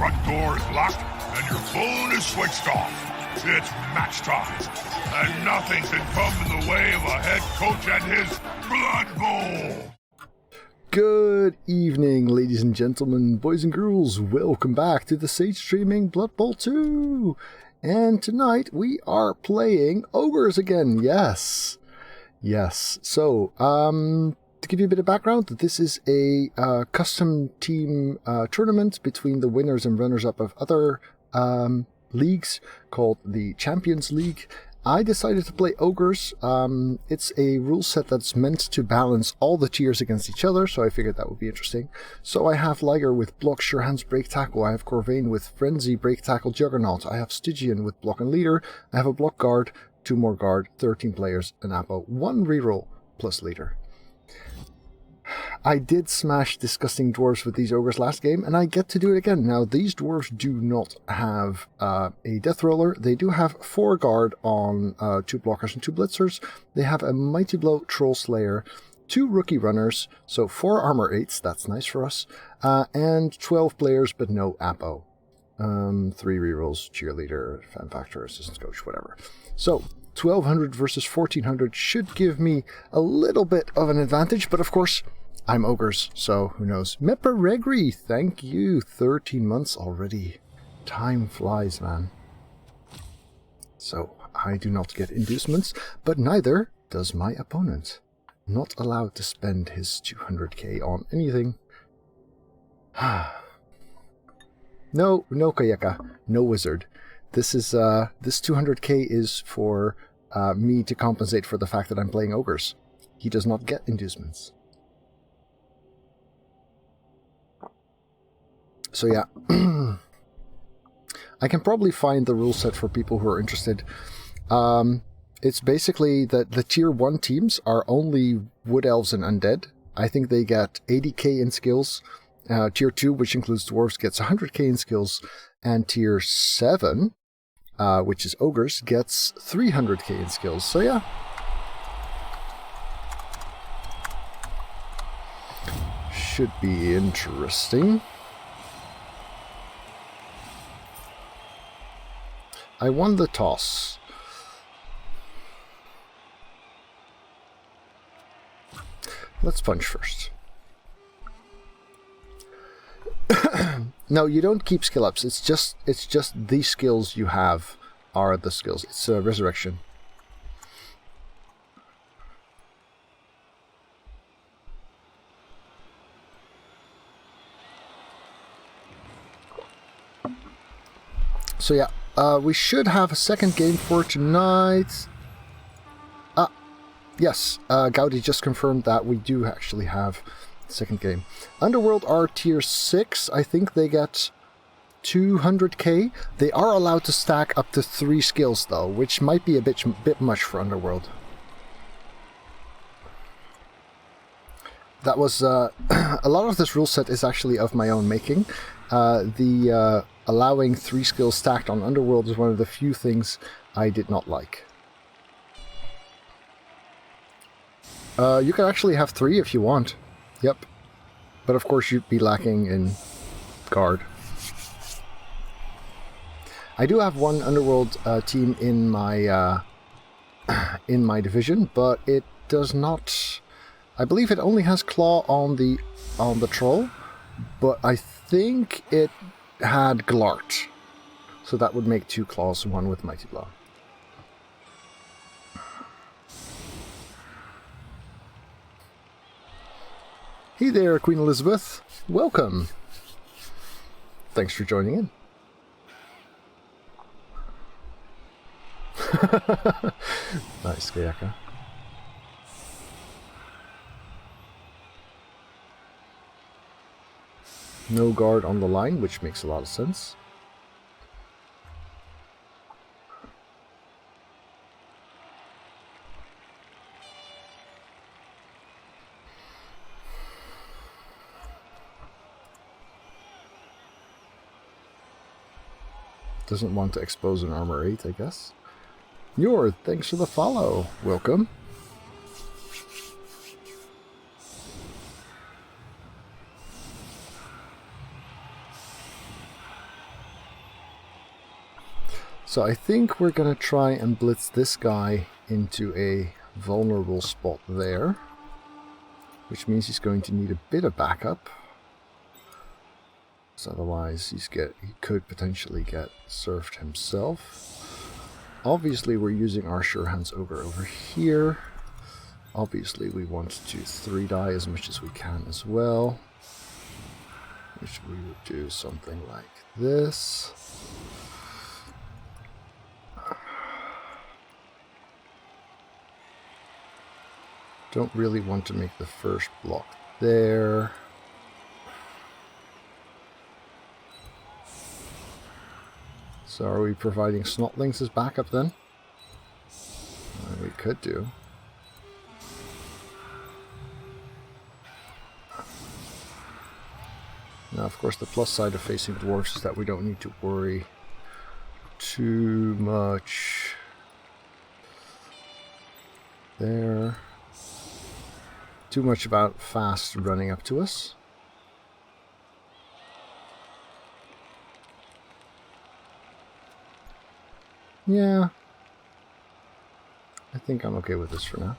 front door is locked and your phone is switched off. It's match time, and nothing can come in the way of a head coach and his Blood Bowl. Good evening, ladies and gentlemen, boys and girls. Welcome back to the Sage Streaming Blood Bowl 2. And tonight we are playing Ogres again. Yes. So, to give you a bit of background, this is a custom team tournament between the winners and runners-up of other leagues called the Champions League. I decided to play Ogres. It's a rule set that's meant to balance all the tiers against each other, so I figured that would be interesting. So I have Liger with Block, Sure Hands, Break, Tackle. I have Corvain with Frenzy, Break, Tackle, Juggernaut. I have Stygian with Block and Leader. I have a Block Guard, 2 more Guard, 13 players, an Apo, 1 reroll, plus Leader. I did smash Disgusting Dwarves with these Ogres last game, and I get to do it again. Now, these Dwarves do not have a Death Roller. They do have 4 Guard on 2 Blockers and 2 Blitzers. They have a Mighty Blow, Troll Slayer, 2 Rookie Runners, so 4 Armor 8s, that's nice for us, and 12 players, but no Apo. 3 rerolls, Cheerleader, Fan Factor, Assistant Coach, whatever. So, 1200 versus 1400 should give me a little bit of an advantage, but of course, I'm Ogres, so who knows. Meperegri, thank you. 13 months already. Time flies, man. So, I do not get inducements, but neither does my opponent. Not allowed to spend his 200k on anything. No Kayaka, no wizard. This 200k is for me to compensate for the fact that I'm playing Ogres. He does not get inducements. So yeah, I can probably find the rule set for people who are interested. It's basically that the tier 1 teams are only Wood Elves and Undead. I think they get 80k in skills. Tier 2, which includes Dwarves, gets 100k in skills. And tier 7, which is Ogres, gets 300k in skills. So yeah. Should be interesting. I won the toss. Let's punch first. No, you don't keep skill ups. It's just the skills you have are the skills. It's resurrection. So yeah. We should have a second game for tonight. Yes, Gaudi just confirmed that we do actually have a second game. Underworld are tier 6. I think they get 200k. They are allowed to stack up to 3 skills though, which might be a bit much for Underworld. That was a lot of this rule set is actually of my own making. Allowing 3 skills stacked on Underworld is one of the few things I did not like. You can actually have 3 if you want. Yep. But of course you'd be lacking in Guard. I do have 1 Underworld team in my division, but it does not... I believe it only has Claw on the Troll, but I think it had Glart. So that would make 2 Claws, 1 with Mighty Blow. Hey there, Queen Elizabeth. Welcome. Thanks for joining in. Nice, Kayaka. No Guard on the line, which makes a lot of sense. Doesn't want to expose an armor 8, I guess. Yor, thanks for the follow. Welcome. So I think we're going to try and blitz this guy into a vulnerable spot there, which means he's going to need a bit of backup. So otherwise he could potentially get served himself. Obviously we're using our Sure Hands Ogre over here. Obviously we want to 3-die as much as we can as well, which we would do something like this. Don't really want to make the first block there. So are we providing Snotlings as backup then? We could do. Now of course the plus side of facing Dwarves is that we don't need to worry too much there. Too much about fast running up to us. Yeah. I think I'm okay with this for now.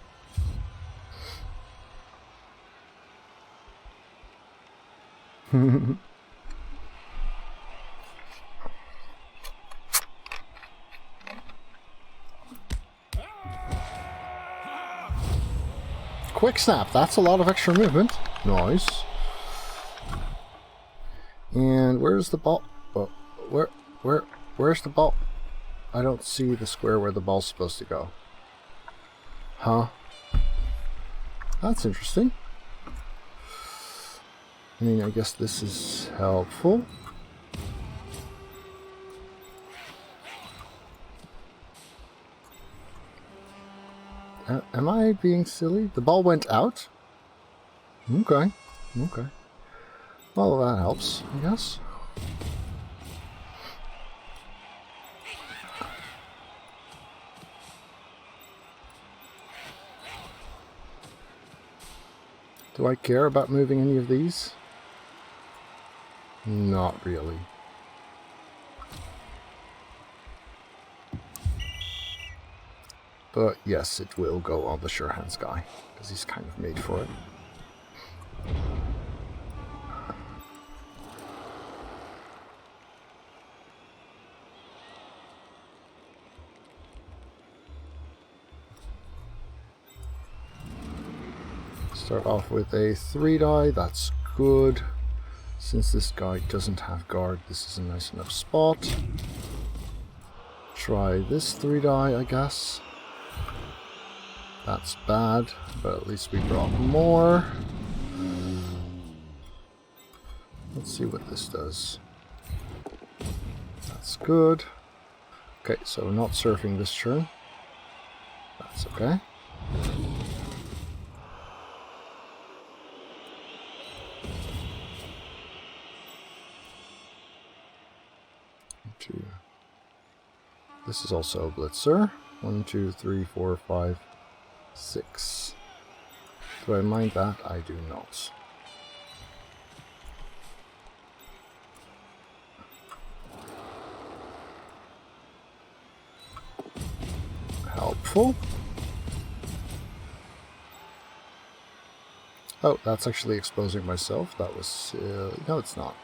Quick snap, that's a lot of extra movement. Nice. And where's the ball? Oh, where's the ball? I don't see the square where the ball's supposed to go. Huh? That's interesting. I mean, I guess this is helpful. Am I being silly? The ball went out? Okay. Okay. Well, that helps, I guess. Do I care about moving any of these? Not really. But yes, it will go on the Sure Hands guy, because he's kind of made for it. Start off with a 3-die, that's good. Since this guy doesn't have guard, this is a nice enough spot. Try this 3-die, I guess. That's bad, but at least we brought more. Let's see what this does. That's good. Okay, so not surfing this turn. That's okay. This is also a blitzer. 1, 2, 3, 4, 5, 6. Do I mind that? I do not. Helpful. Oh, that's actually exposing myself. That was... no, it's not.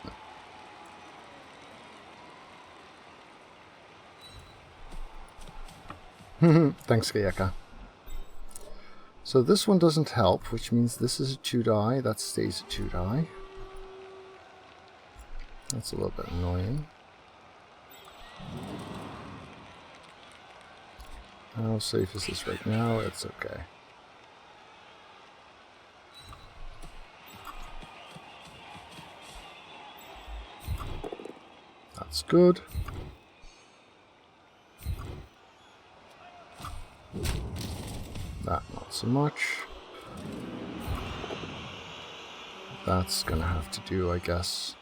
Thanks, Gayeka. So this one doesn't help, which means this is a 2-die. That stays a 2-die. That's a little bit annoying. How safe is this right now? It's okay. That's good. That not so much. That's gonna have to do, I guess.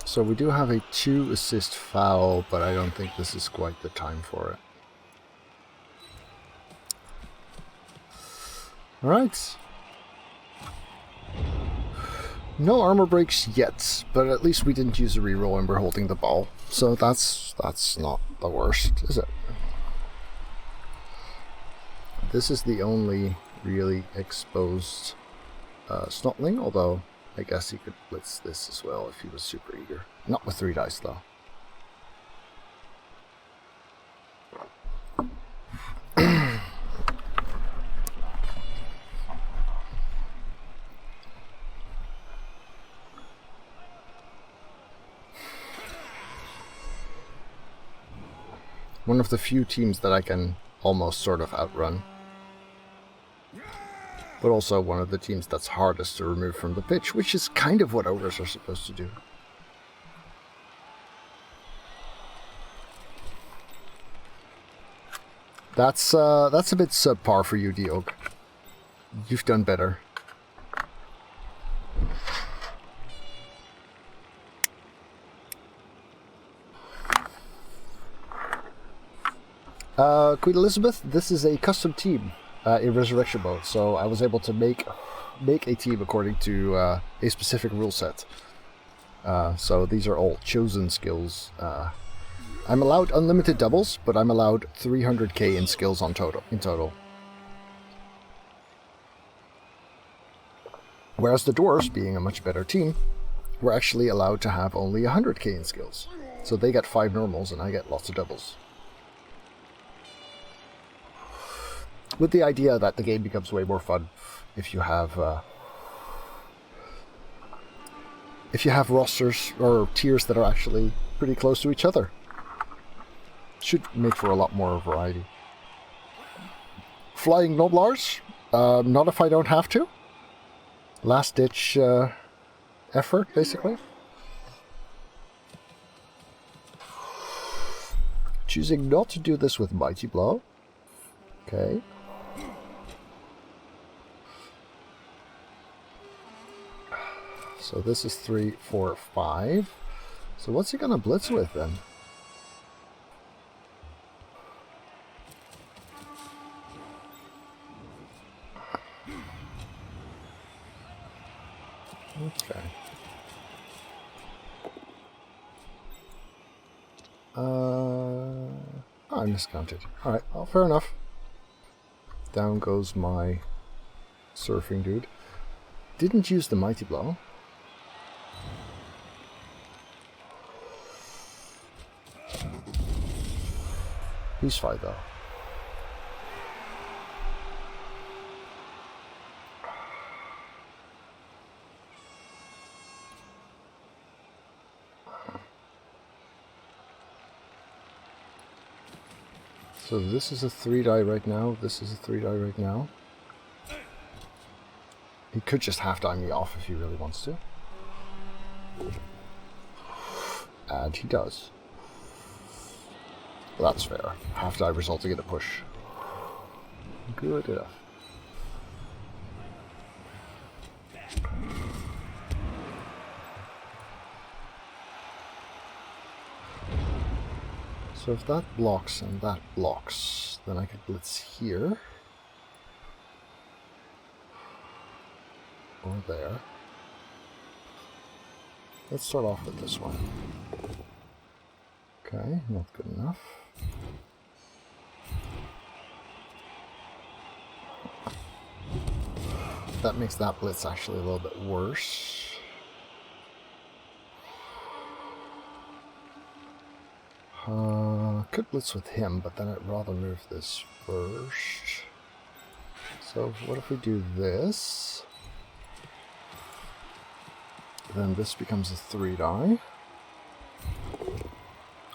So we do have a 2 assist foul, but I don't think this is quite the time for it. Alright. No armor breaks yet, but at least we didn't use a reroll and we're holding the ball. So that's not the worst, is it? This is the only really exposed Snotling, although I guess he could blitz this as well if he was super eager. Not with 3 dice though. One of the few teams that I can almost sort of outrun. But also one of the teams that's hardest to remove from the pitch, which is kind of what Ogres are supposed to do. That's a bit subpar for you, Diog. You've done better. Queen Elizabeth, this is a custom team in Resurrection mode, so I was able to make a team according to a specific rule set. So these are all chosen skills. I'm allowed unlimited doubles, but I'm allowed 300k in skills in total. Whereas the Dwarves, being a much better team, were actually allowed to have only 100k in skills. So they get 5 normals and I get lots of doubles. With the idea that the game becomes way more fun if you have rosters or tiers that are actually pretty close to each other. Should make for a lot more variety. Flying Noblars? Not if I don't have to. Last ditch effort, basically. Choosing not to do this with Mighty Blow. Okay. So this is 3, 4, 5. So what's he gonna blitz with then? Okay. I miscounted. Alright, well, fair enough. Down goes my surfing dude. Didn't use the Mighty Blow. He's fine though. So this is a 3 die right now, this is a 3 die right now. He could just half die me off if he really wants to. And he does. Well, that's fair. Half die resulting in a push. Good enough. So if that blocks and that blocks, then I could blitz here. Or there. Let's start off with this one. Okay, not good enough. That makes that blitz actually a little bit worse. Could blitz with him, but then I'd rather move this first. So what if we do this? Then this becomes a 3 die.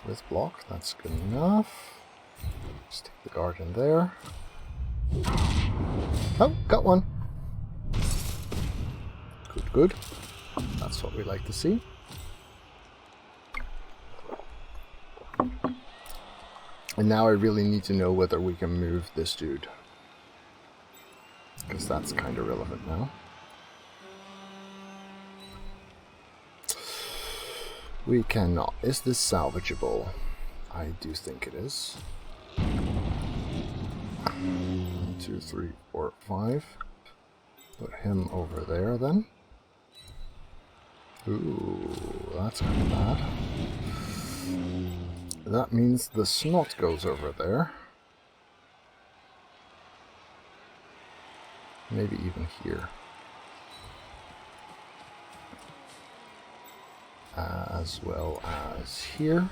With block, that's good enough. Stick the guard in there. Oh, got one. Good, good. That's what we like to see. And now I really need to know whether we can move this dude. Because that's kind of relevant now. We cannot. Is this salvageable? I do think it is. 1, 2, 3, 4, 5. Put him over there then. Ooh, that's kind of bad. That means the snot goes over there. Maybe even here. As well as here.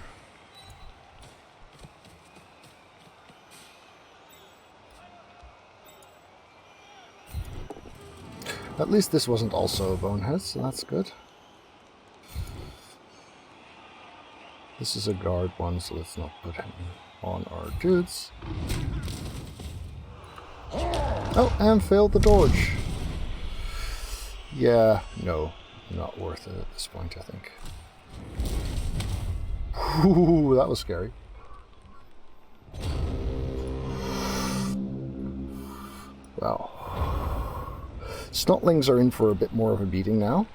At least this wasn't also a bonehead, so that's good. This is a guard one, so let's not put him on our dudes. Oh, and failed the dodge. Yeah, no, not worth it at this point, I think. Ooh, that was scary. Wow. Snotlings are in for a bit more of a beating now.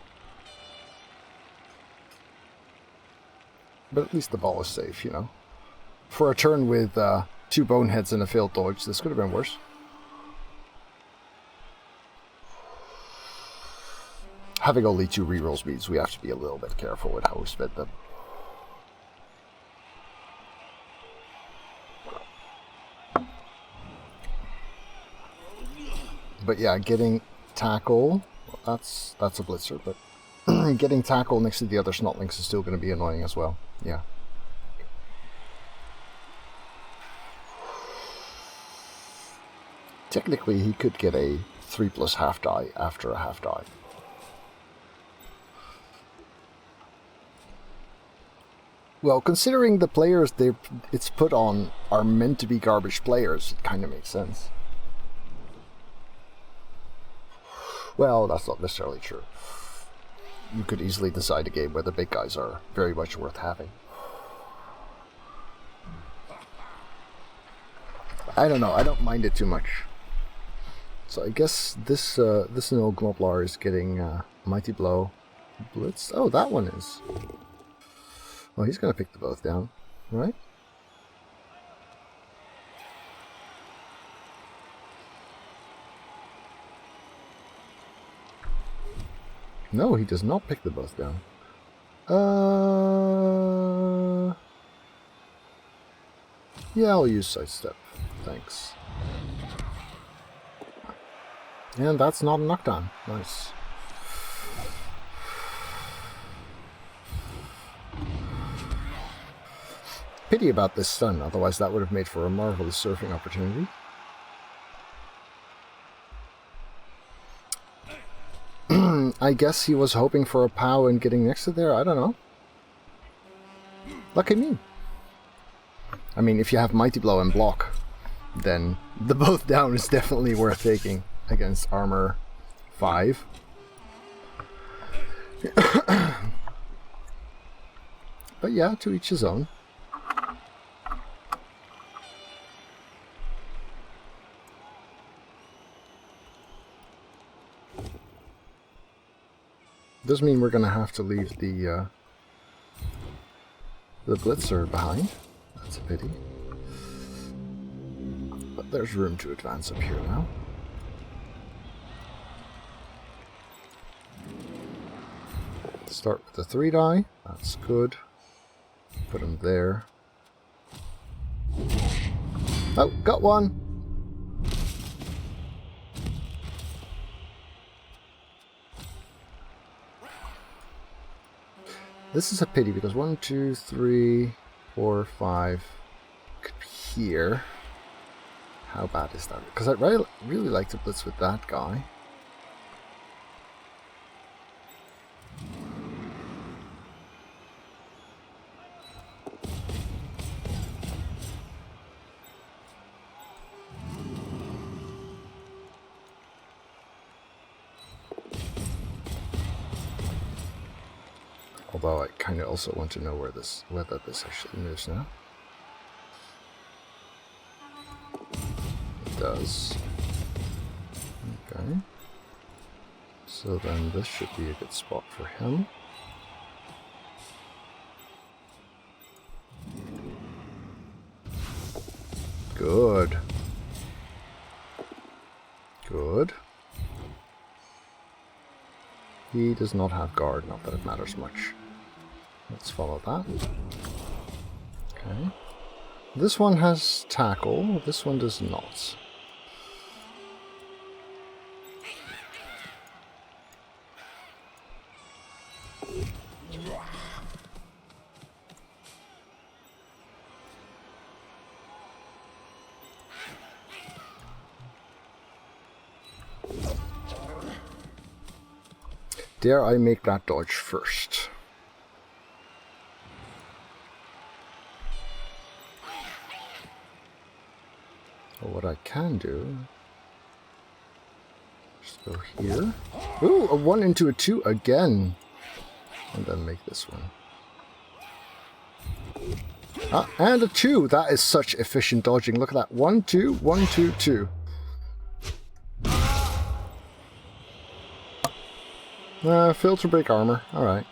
But at least the ball is safe, you know. For a turn with 2 boneheads and a failed dodge, this could have been worse. Having only 2 rerolls means we have to be a little bit careful with how we spend them. But yeah, getting tackle, that's a blitzer, but getting tackle next to the other snotlings is still going to be annoying as well. Yeah. Technically, he could get a 3+ half die after a half die. Well, considering the players it's put on are meant to be garbage players, it kind of makes sense. Well, that's not necessarily true. You could easily decide a game where the big guys are very much worth having. I don't know, I don't mind it too much. So I guess this no Globlar is getting Mighty Blow. Blitz? Oh, that one is. Well, he's going to pick the both down, right? No, he does not pick the both down. Yeah, I'll use sidestep. Thanks. And that's not a knockdown. Nice. Pity about this stun, otherwise that would have made for a marvelous surfing opportunity. I guess he was hoping for a POW and getting next to there, I don't know. Lucky me. I mean, if you have Mighty Blow and block, then the both down is definitely worth taking against armor 5. But yeah, to each his own. Does mean we're going to have to leave the blitzer behind. That's a pity. But there's room to advance up here now. Start with the 3 die. That's good. Put him there. Oh, got one! This is a pity because 1, 2, 3, 4, 5 could be here. How bad is that? Because I'd really like to blitz with that guy. Although I kind of also want to know whether this actually moves now. It does. Okay. So then this should be a good spot for him. Good. Good. He does not have guard, not that it matters much. Let's follow that. Okay. This one has tackle, this one does not. Dare I make that dodge first? Or what I can do... just go here. Ooh, a 1 into a 2 again! And then make this one. Ah, and a 2! That is such efficient dodging. Look at that. 1, 2, 1, 2, 2. Filter break armor. Alright,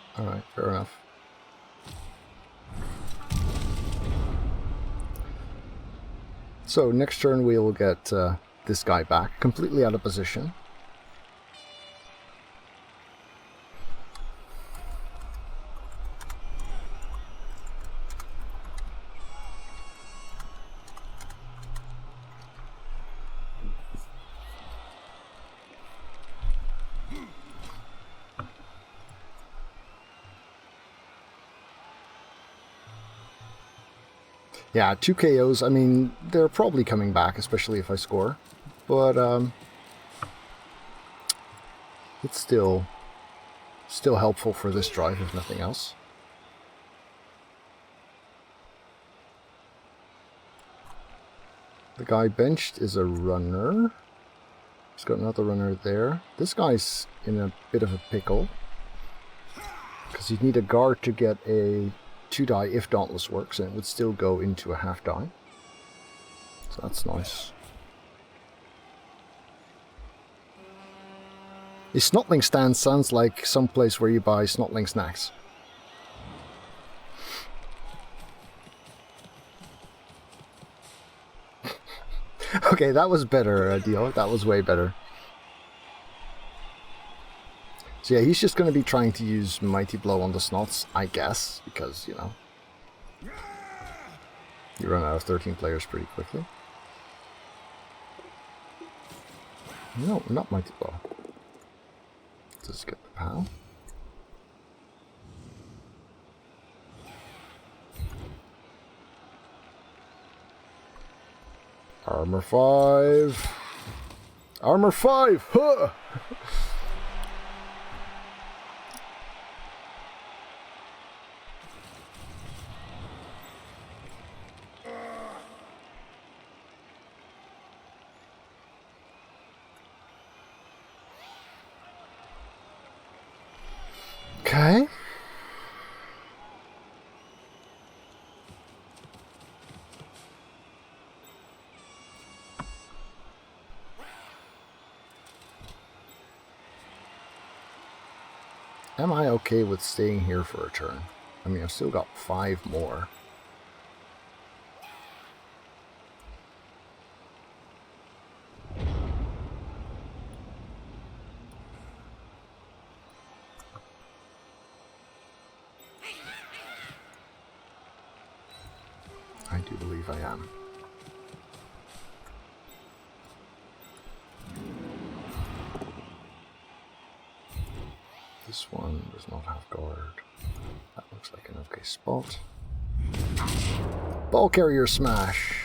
fair enough. So, next turn we will get this guy back, completely out of position. Yeah, 2 KOs, I mean, they're probably coming back, especially if I score. But, it's still helpful for this drive, if nothing else. The guy benched is a runner. He's got another runner there. This guy's in a bit of a pickle. Because you'd need a guard to get a 2 die if Dauntless works, and it would still go into a half die. So that's nice. A Snotling stand sounds like some place where you buy Snotling snacks. Okay, that was better, Dio. That was way better. So yeah, he's just going to be trying to use Mighty Blow on the Snots, I guess, because, you know, you run out of 13 players pretty quickly. No, not Mighty Blow. Just get the POW. Armor 5. Armor 5! Huh! Okay. Am I okay with staying here for a turn? I mean, I've still got 5 more. I do believe I am. This one does not have guard. That looks like an okay spot. Ball carrier smash!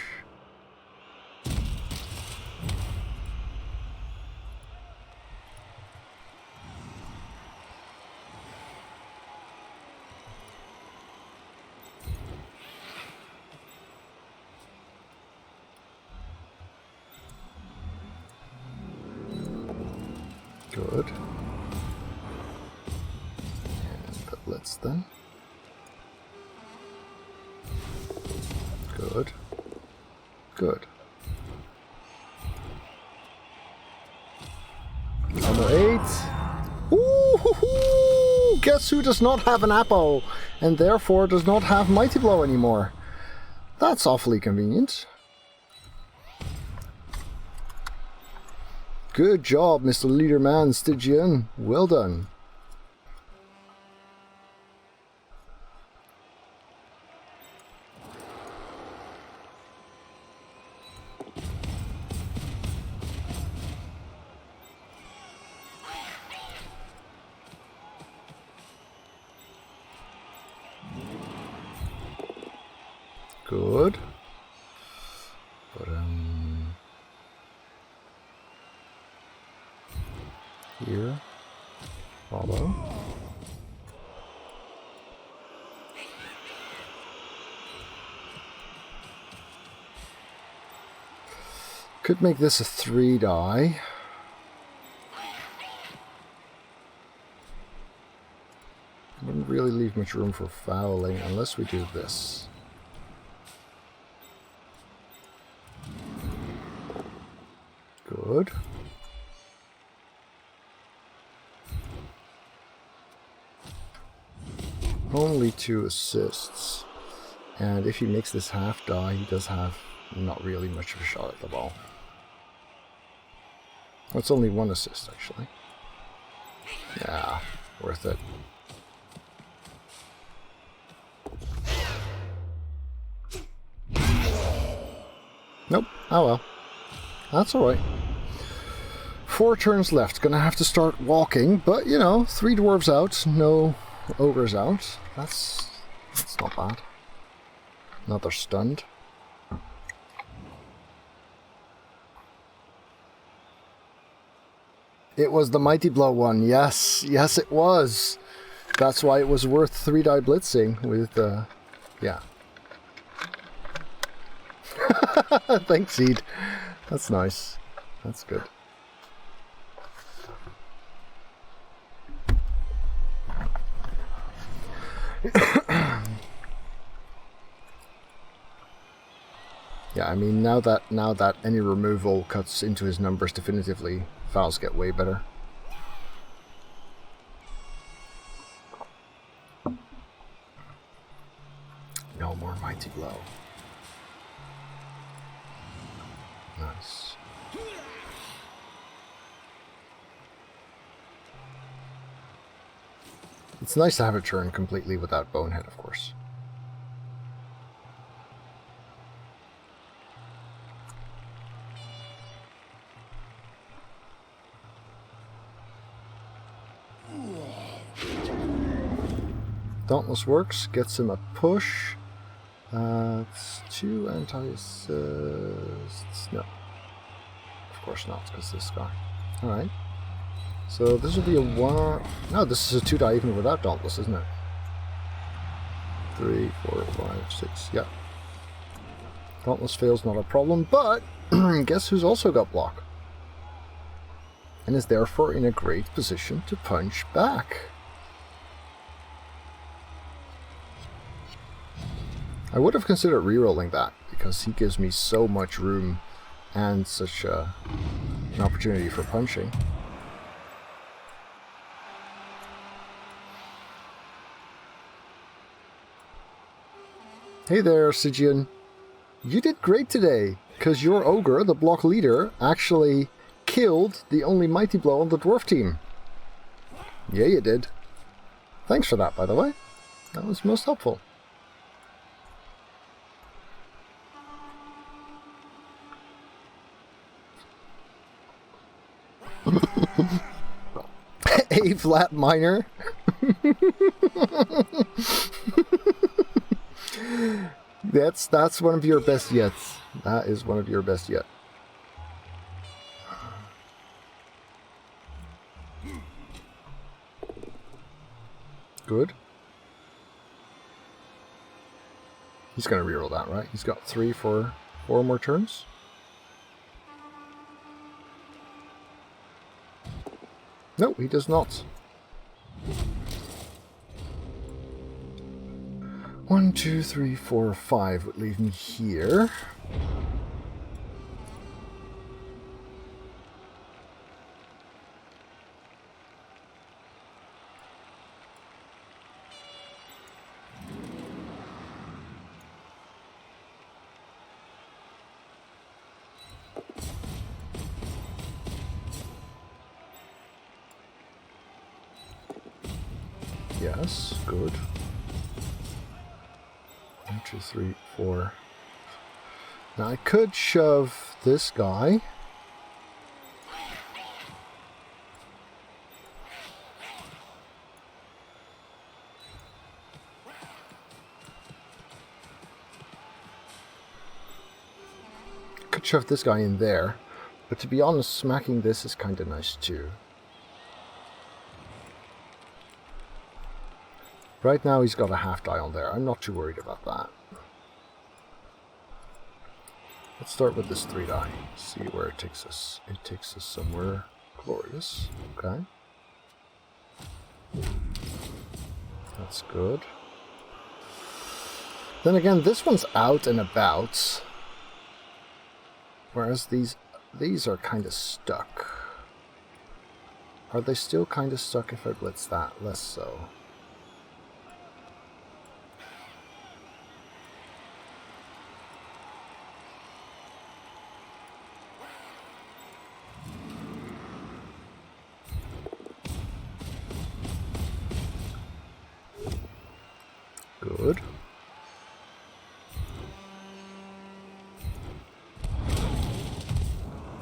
Good. And the blitz then. Good. Good. Number 8. Ooh, guess who does not have an Apo and therefore does not have Mighty Blow anymore? That's awfully convenient. Good job, Mr. Leaderman Stygian. Well done. Good. But, here. Follow. Could make this a 3-die. Wouldn't really leave much room for fouling unless we do this. Good. Only 2 assists. And if he makes this half die, he does have not really much of a shot at the ball. Well, it's only 1 assist, actually. Yeah, worth it. Nope. Oh well. That's alright. 4 turns left. Gonna have to start walking, but you know, 3 dwarves out, no ogres out. That's not bad. Now they're stunned. It was the Mighty Blow one. Yes, yes it was. That's why it was worth 3-die blitzing with, yeah. Thanks, Seed. That's nice. That's good. Yeah, I mean, now that any removal cuts into his numbers definitively, fouls get way better. No more Mighty Blow. Nice. It's nice to have a turn completely without Bonehead, of course. Dauntless works, gets him a push. It's 2 anti-assists. No. Of course not, because this guy. Alright. So this will be a 1... No, this is a 2-die even without Dauntless, isn't it? 3, 4, 5, 6, yeah. Dauntless fails, not a problem, but guess who's also got block? And is therefore in a great position to punch back. I would have considered rerolling that, because he gives me so much room and such an opportunity for punching. Hey there, Sijian. You did great today, because your ogre, the block leader, actually killed the only Mighty Blow on the dwarf team. Yeah, you did. Thanks for that, by the way. That was most helpful. A flat minor. That's one of your best yet. That is one of your best yet. Good. He's gonna reroll that, right? He's got 3 for 4 more turns. No, he does not. 1, 2, 3, 4, 5 would leave me here. Yes, good. 1, 2, 3, 4. Now I could shove this guy. could shove this guy in there, but to be honest, smacking this is kind of nice too. Right now he's got a half die on there. I'm not too worried about that. Let's start with this 3 die. See where it takes us. It takes us somewhere glorious. Okay. That's good. Then again, this one's out and about. Whereas these are kind of stuck. Are they still kind of stuck if I blitz that? Less so. Good.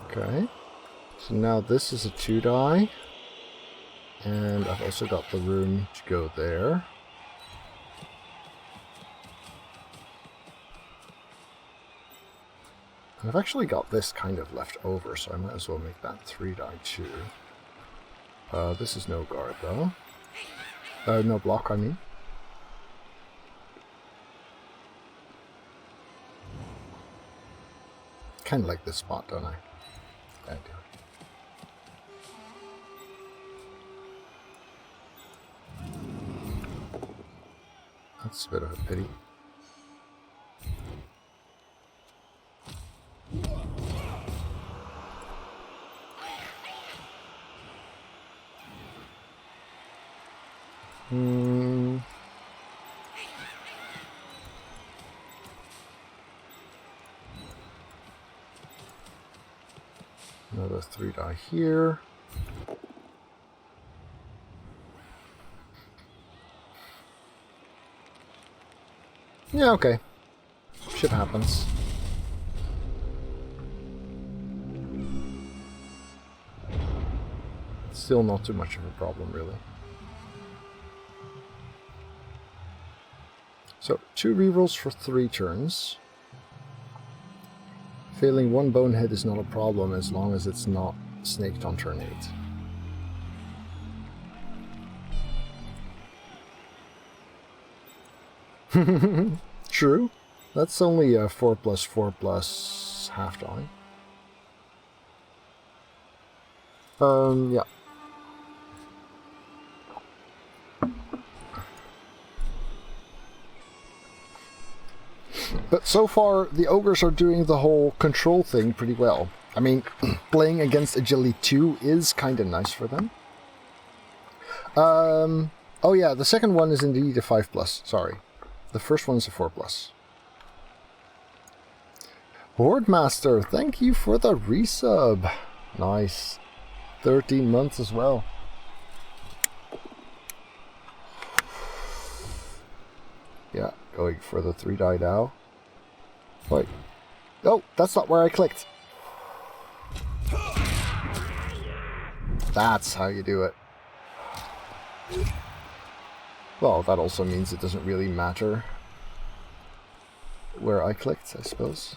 Okay. So now this is a 2 die. And I've also got the room to go there. And I've actually got this kind of left over, so I might as well make that 3 die too. This is no guard though. No block, I mean. Kind of like this spot, don't I? I do. That's a bit of a pity. Another 3 die here. Yeah, okay. Shit happens. Still not too much of a problem, really. So, 2 rerolls for 3 turns. Failing 1 bonehead is not a problem as long as it's not snaked on turn 8. True. That's only a 4+4+ half die. Yeah. But so far, the Ogres are doing the whole control thing pretty well. I mean, playing against Agility 2 is kind of nice for them. Oh yeah, the second one is indeed a 5+, sorry. The first one is a 4+. Horde Master, thank you for the resub. Nice. 13 months as well. Yeah, going for the 3 die now. Wait. Oh, that's not where I clicked. That's how you do it. Well, that also means it doesn't really matter where I clicked, I suppose.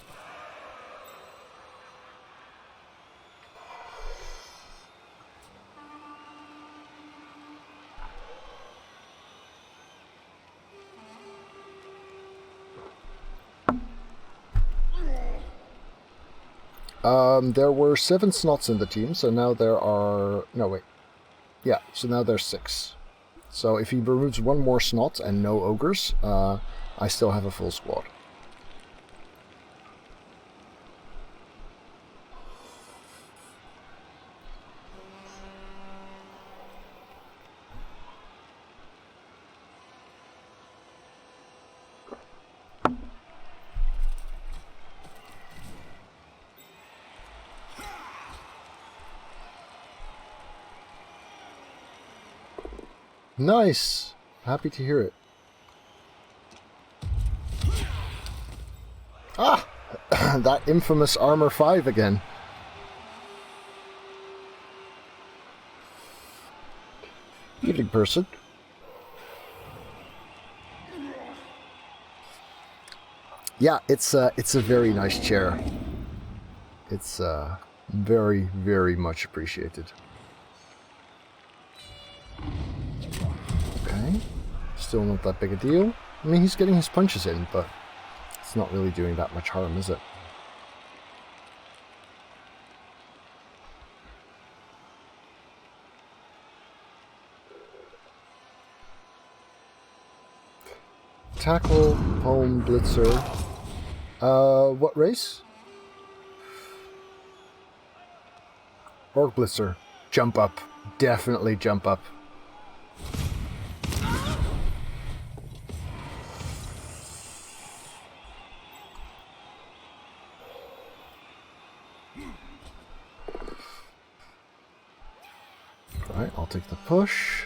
There were 7 snots in the team, so now there are... No, wait. Yeah, so now there's 6. So if he removes 1 more snot and no ogres, I still have a full squad. Nice! Happy to hear it. Ah! That infamous armor 5 again. Evening, person. Yeah, it's a very nice chair. It's very, very much appreciated. Okay. Still not that big a deal. I mean, he's getting his punches in, but it's not really doing that much harm, is it? Tackle, home, blitzer. What race? Orc blitzer. Jump up. Definitely jump up. Right, I'll take the push.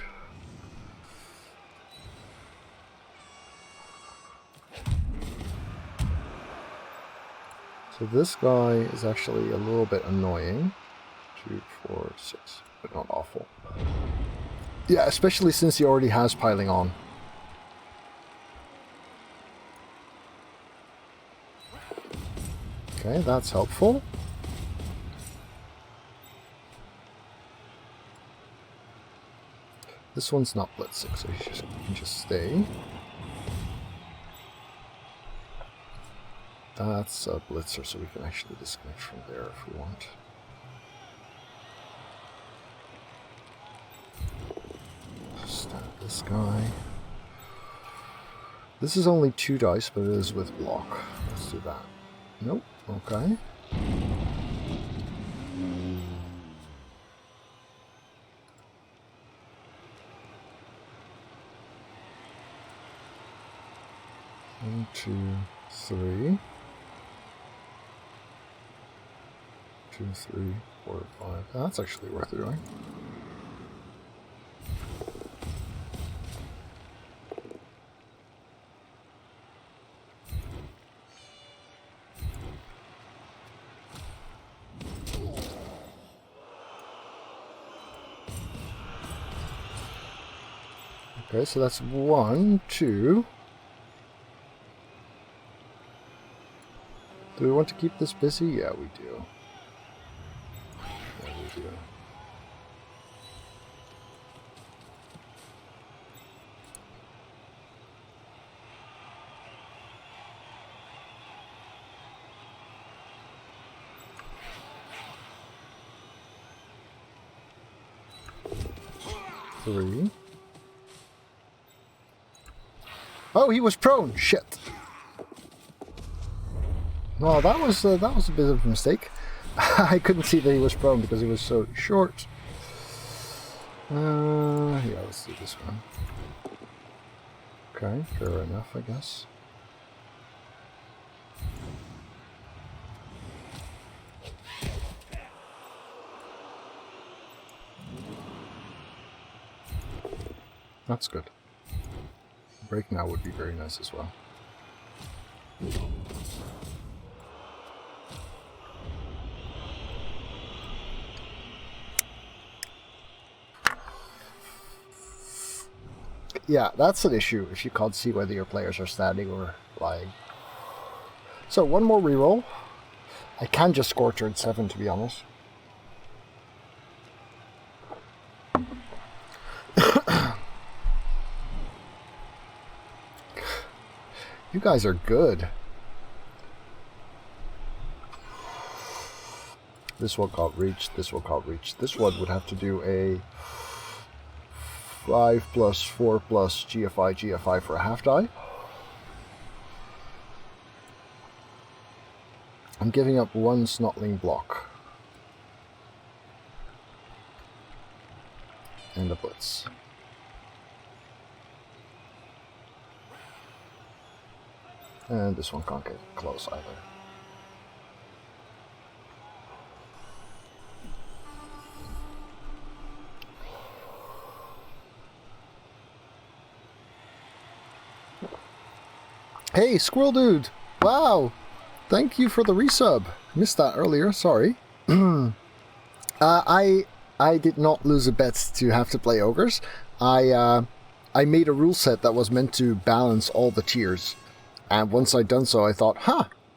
So this guy is actually a little bit annoying. 2, 4, 6, but not awful. Yeah, especially since he already has piling on. Okay, that's helpful. This one's not blitzing, so he can just stay. That's a blitzer, so we can actually disconnect from there if we want. Stab this guy. This is only 2 dice, but it is with block. Let's do that. Nope. Okay. One, 2, 3. 2, 3, 4, 5. That's actually worth doing. Okay, so that's 1, 2. Do we want to keep this busy? Yeah, we do. Yeah, we do. Three. Oh, he was prone. Shit. No, that was a bit of a mistake. I couldn't see that he was prone because he was so short. Yeah, let's do this one. Okay, fair enough, I guess. That's good. Break now would be very nice as well. Yeah, that's an issue if you can't see whether your players are standing or lying. So, one more reroll. I can just score turn 7, to be honest. You guys are good. This one can't reach, this one can't reach. This one would have to do a 5 plus 4 plus GFI for a half die. I'm giving up 1 snotling block. And a blitz. And this one can't get close either. Hey, Squirrel Dude! Wow! Thank you for the resub. Missed that earlier, sorry. I did not lose a bet to have to play Ogres. I made a rule set that was meant to balance all the tiers. And once I'd done so, I thought,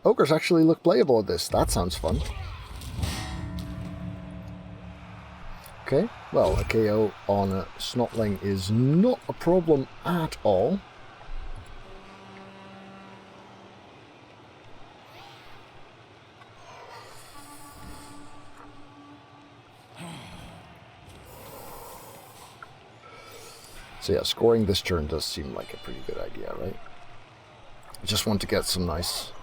Ogres actually look playable at this. That sounds fun. Okay, well, a KO on a Snotling is not a problem at all. So yeah, scoring this turn does seem like a pretty good idea, right? I just want to get some nice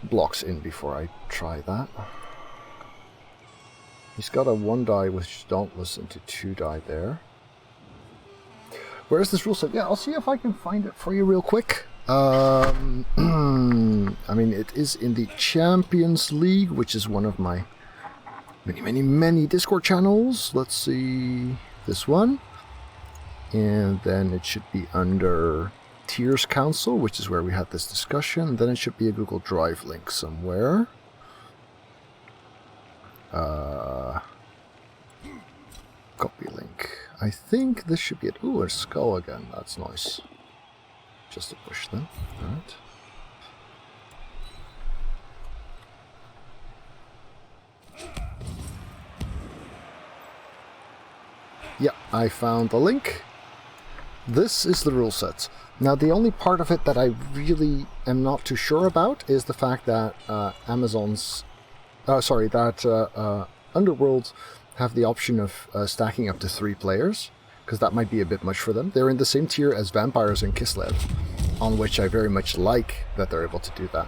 blocks in before I try that. He's got a 1 die with Dauntless into 2 die there. Where is this rule set? Yeah, I'll see if I can find it for you real quick. I mean, it is in the Champions League, which is one of my many Discord channels. Let's see this one. And then it should be under Tiers Council, which is where we had this discussion. And then it should be a Google Drive link somewhere. Copy link. I think this should be it. Ooh, a skull again. That's nice. Just to push them. Alright. Yeah, I found the link. This is the rule set. Now, the only part of it that I really am not too sure about is the fact that Underworlds have the option of stacking up to 3 players, because that might be a bit much for them. They're in the same tier as Vampires and Kislev, on which I very much like that they're able to do that.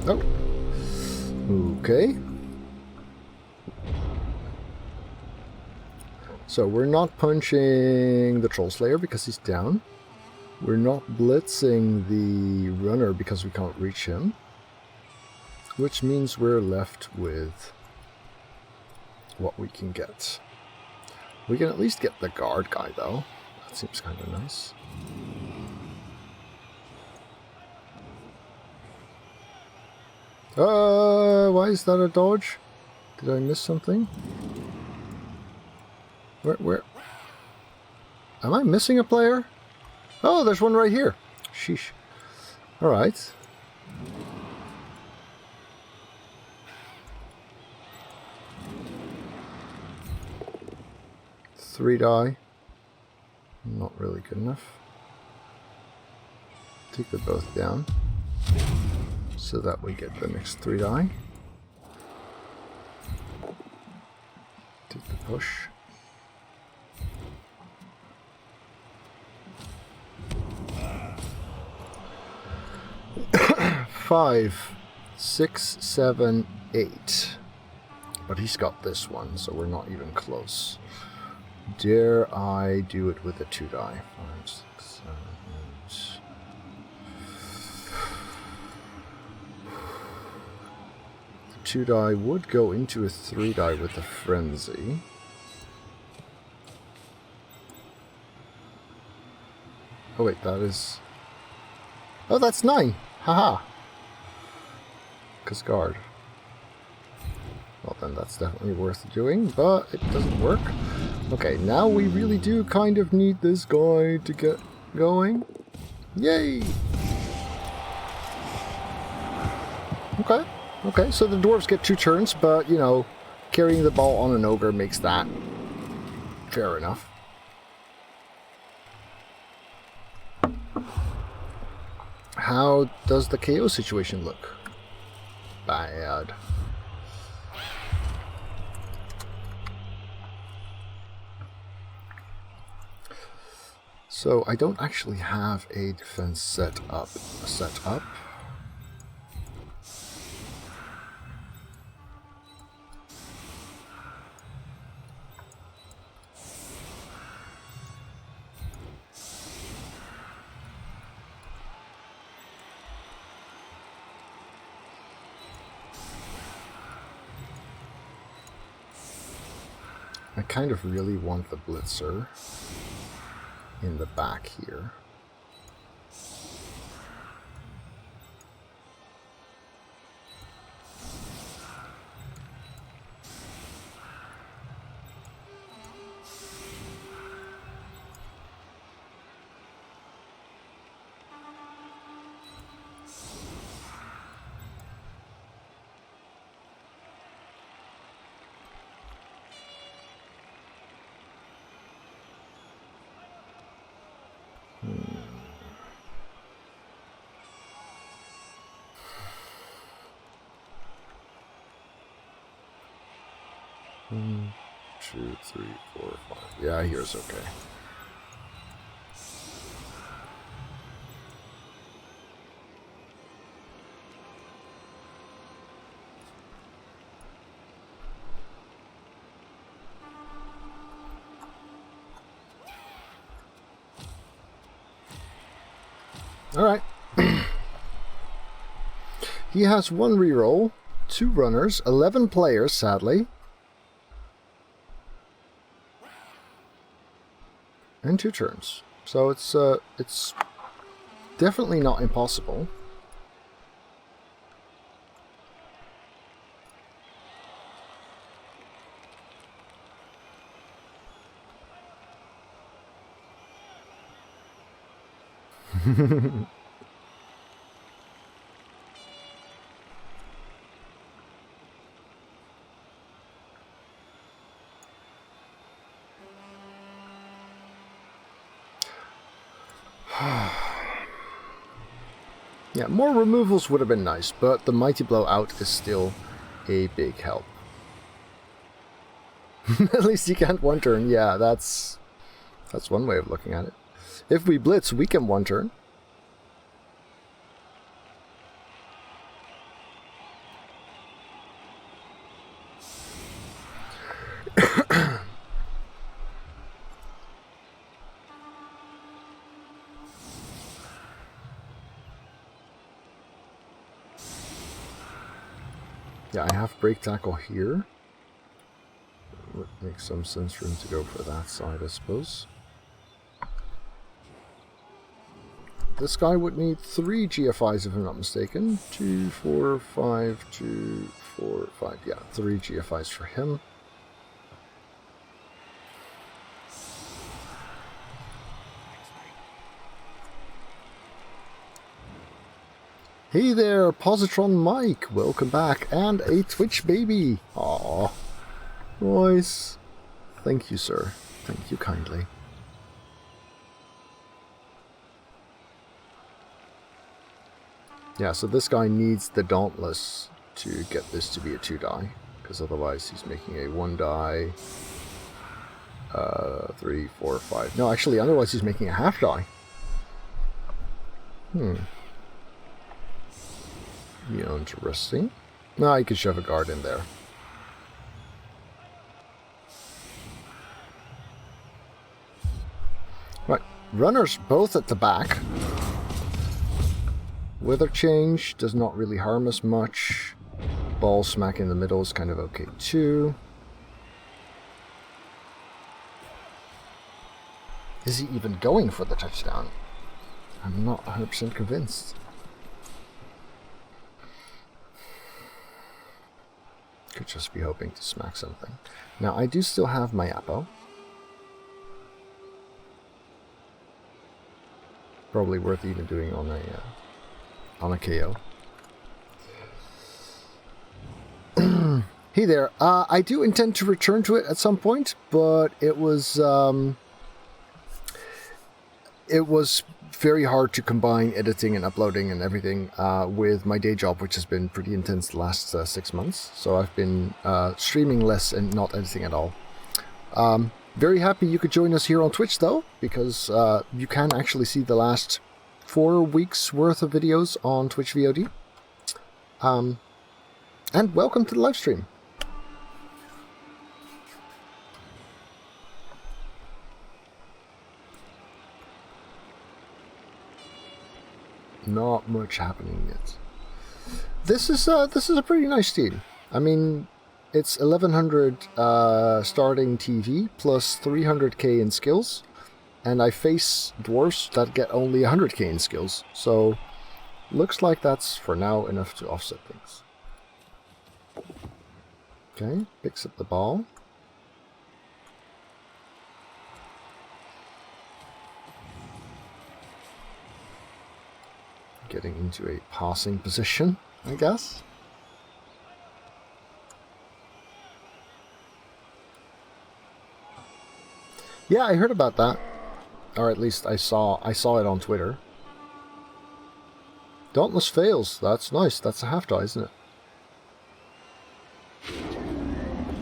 Oh. Okay. So we're not punching the Troll Slayer because he's down. We're not blitzing the runner because we can't reach him. Which means we're left with what we can get. We can at least get the guard guy though. That seems kind of nice. Why is that a dodge? Did I miss something? Where? Am I missing a player? Oh, there's one right here. Sheesh. Alright. Three die. Not really good enough. Take them both down. So that we get the next 3 die. Take the push. Five, 6, 7, 8. But he's got this one, so we're not even close. Dare I do it with a 2 die? 5, 6, 7, 8. The 2 die would go into a 3 die with a frenzy. Oh wait, that is... Oh, that's 9! Haha! Guard. Well then that's definitely worth doing, but it doesn't work. Okay, now we really do kind of need this guy to get going. Yay! Okay, so the dwarves get 2 turns, but you know, carrying the ball on an ogre makes that fair enough. How does the KO situation look? Bad. So I don't actually have a defense set up. I kind of really want the blitzer in the back here. 1, 2, 3, 4, 5. Yeah, here's okay. Alright. He has 1 reroll, 2 runners, 11 players, sadly. And 2 turns. So it's definitely not impossible. Yeah, more removals would have been nice, but the Mighty Blow out is still a big help. At least he can't 1 turn. Yeah, that's one way of looking at it. If we blitz, we can 1 turn. Yeah, I have break tackle here. Would make some sense for him to go for that side, I suppose. This guy would need 3 GFIs if I'm not mistaken. 2, 4, 5, 2, 4, 5. Yeah, 3 GFIs for him. Hey there, Positron Mike, welcome back, and a Twitch baby. Aww, nice. Thank you, sir. Thank you kindly. Yeah, so this guy needs the Dauntless to get this to be a 2 die, because otherwise he's making a 1 die. 3, 4, 5. No, actually, otherwise he's making a half die. Yeah, interesting. No, you could shove a guard in there. Right, runners both at the back. Weather change does not really harm us much. Ball smack in the middle is kind of okay too. Is he even going for the touchdown? I'm not 100% convinced. Could just be hoping to smack something. Now, I do still have my Apo. Probably worth even doing on a KO. Hey there. I do intend to return to it at some point, but it was very hard to combine editing and uploading and everything with my day job, which has been pretty intense the last 6 months. So I've been streaming less and not editing at all. Very happy you could join us here on Twitch, though, because you can actually see the last 4 weeks worth of videos on Twitch VOD. And welcome to the live stream. Not much happening yet. This is a pretty nice team. I mean, it's 1100 starting TV plus 300k in skills, and I face dwarves that get only 100k in skills. So, looks like that's for now enough to offset things. Okay, picks up the ball. Getting into a passing position, I guess. Yeah, I heard about that. Or at least I saw it on Twitter. Dauntless fails. That's nice. That's a half die, isn't it?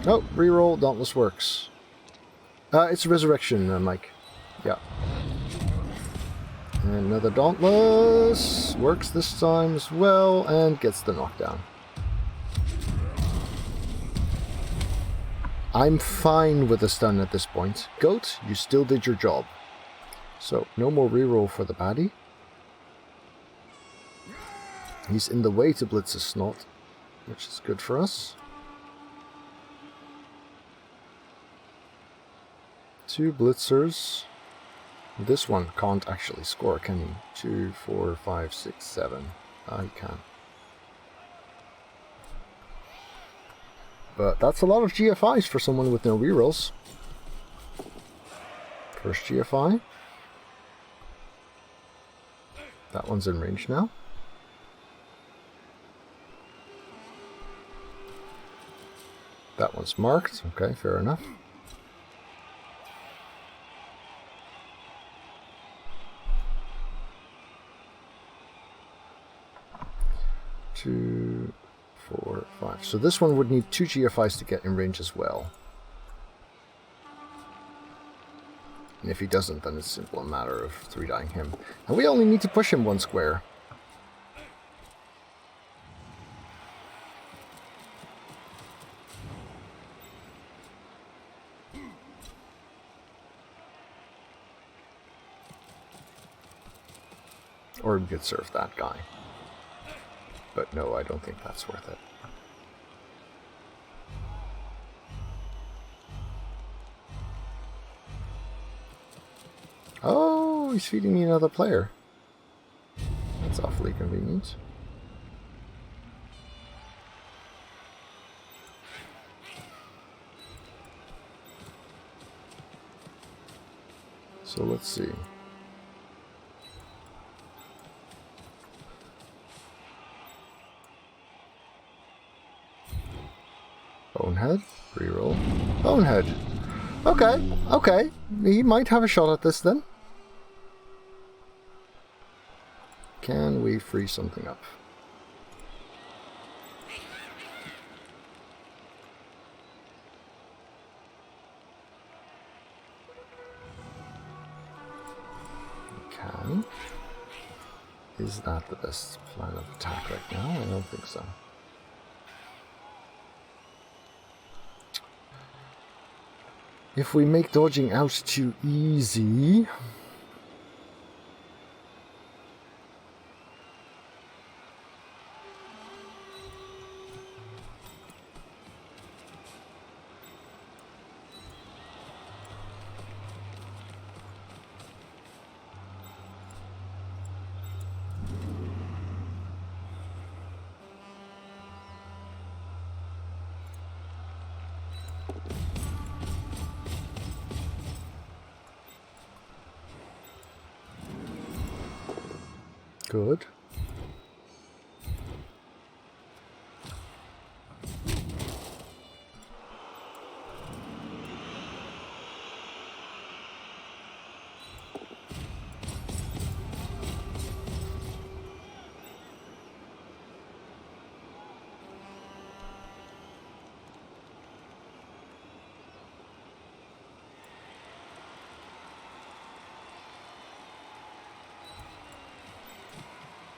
Oh, reroll, Dauntless works. It's Resurrection, Mike. Yeah. And another Dauntless. Works this time as well, and gets the knockdown. I'm fine with a stun at this point. Goat, you still did your job. So, no more reroll for the baddie. He's in the way to Blitz's Snot, which is good for us. 2 Blitzers. This one can't actually score, can he? 2, 4, 5, 6, 7. He can. But that's a lot of GFIs for someone with no rerolls. First GFI. That one's in range now. That one's marked. Okay, fair enough. Two, 4, 5. So this one would need 2 GFIs to get in range as well. And if he doesn't, then it's simply a matter of 3-dying him. And we only need to push him 1 square. Or we could serve that guy. But no, I don't think that's worth it. Oh, he's feeding me another player. That's awfully convenient. So let's see. Bonehead, reroll. Bonehead. Okay, okay. He might have a shot at this then. Can we free something up? We can. Is that the best plan of attack right now? I don't think so. If we make dodging out too easy... Good.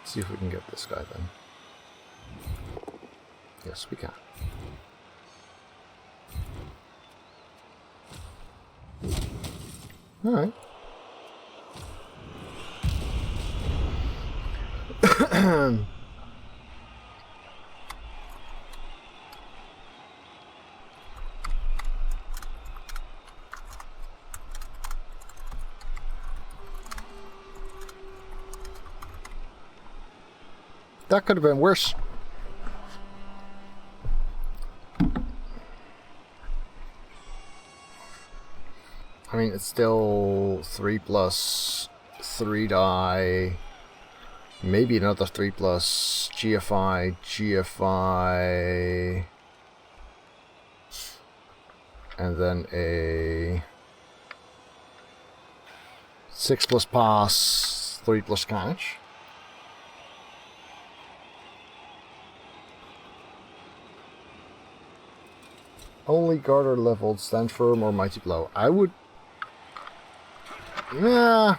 See if we can get this guy then. Yes, we can. Alright. That could have been worse. I mean, it's still 3 plus 3 die. Maybe another 3 plus GFI, GFI. And then a 6 plus pass, 3 plus catch. Only Garter leveled, stand firm or mighty blow. I would... Nah.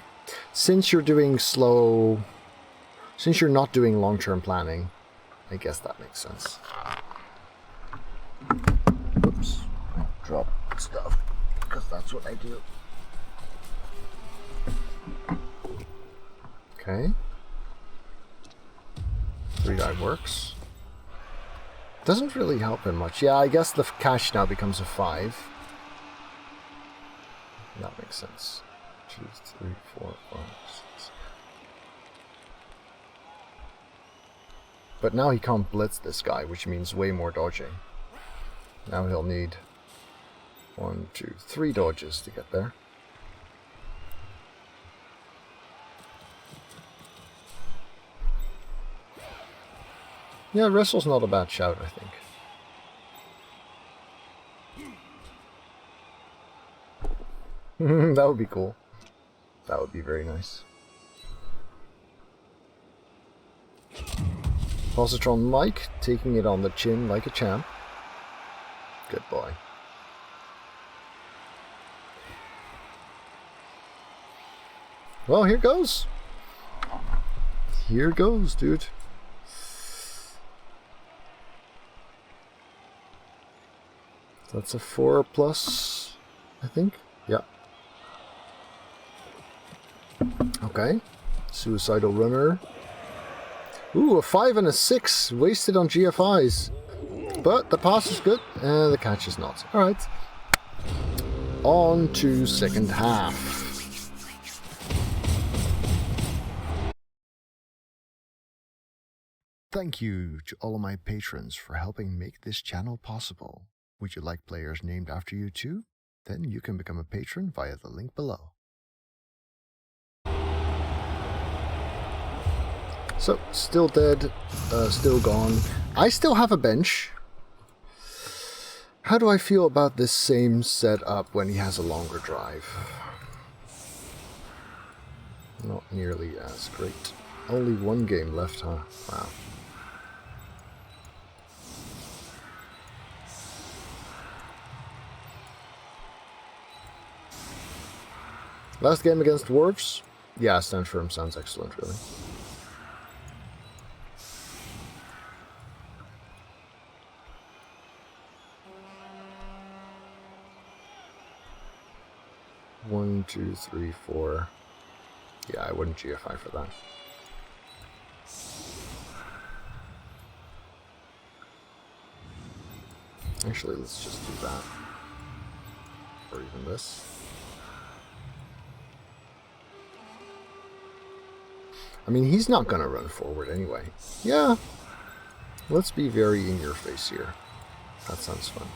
Since you're doing slow... Since you're not doing long-term planning, I guess that makes sense. Oops. Drop stuff, because that's what I do. Okay. 3-die works. Doesn't really help him much. Yeah, I guess the cash now becomes a 5. That makes sense. 2, 3, 4, 5, 6. But now he can't blitz this guy, which means way more dodging. Now he'll need 1, 2, 3 dodges to get there. Yeah, wrestle's not a bad shout, I think. That would be cool. That would be very nice. Positron Mike taking it on the chin like a champ. Good boy. Well, here goes. Here goes, dude. That's a 4+, I think. Yeah. Okay. Suicidal Runner. Ooh, a 5 and a 6 wasted on GFIs. But the pass is good, and the catch is not. Alright. On to second half. Thank you to all of my patrons for helping make this channel possible. Would you like players named after you too? Then you can become a patron via the link below. So, still dead, still gone. I still have a bench. How do I feel about this same setup when he has a longer drive? Not nearly as great. Only one game left, huh? Wow. Last game against Dwarves? Yeah, stand firm sounds excellent, really. One, 2, 3, 4. Yeah, I wouldn't GFI for that. Actually, let's just do that. Or even this. I mean, he's not gonna run forward anyway. Yeah. Let's be very in your face here. That sounds fun.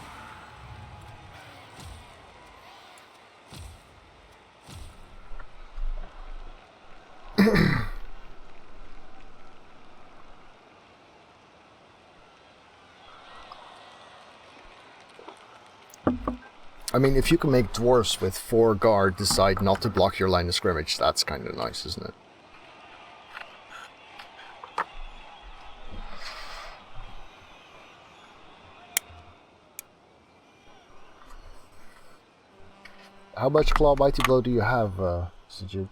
I mean, if you can make dwarves with 4 guard decide not to block your line of scrimmage, that's kind of nice, isn't it? How much claw mighty blow do you have, Sijid?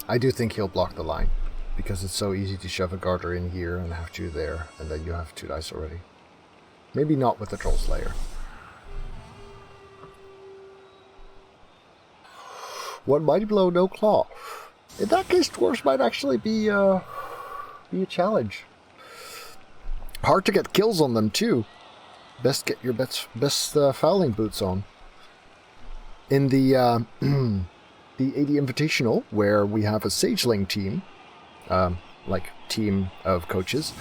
I do think he'll block the line, because it's so easy to shove a garter in here and have 2 there, and then you have 2 dice already. Maybe not with the Troll Slayer. One mighty blow, no claw. In that case, dwarves might actually be a challenge. Hard to get kills on them too. Best get your best fouling boots on. In the the AD Invitational, where we have a Sageling team, like team of coaches,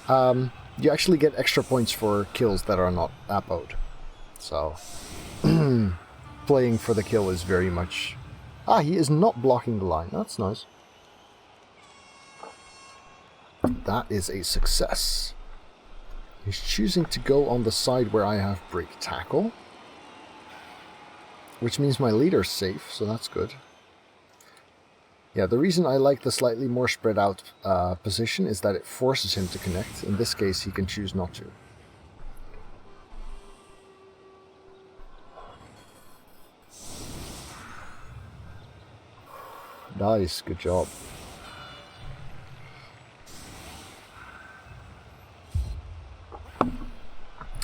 you actually get extra points for kills that are not apoed. So playing for the kill is very much... Ah, he is not blocking the line. That's nice. That is a success. He's choosing to go on the side where I have break tackle. which means my leader's safe, so that's good. Yeah, the reason I like the slightly more spread out position is that it forces him to connect. In this case, he can choose not to. Nice, good job.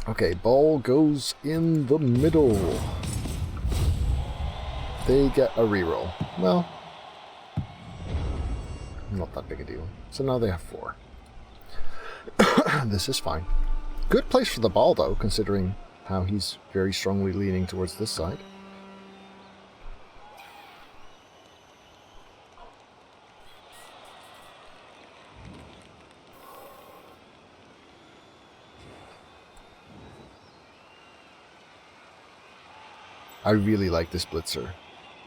Okay, ball goes in the middle. They get a reroll. Well, not that big a deal. So now they have 4. This is fine. Good place for the ball, though, considering how he's very strongly leaning towards this side. I really like this blitzer.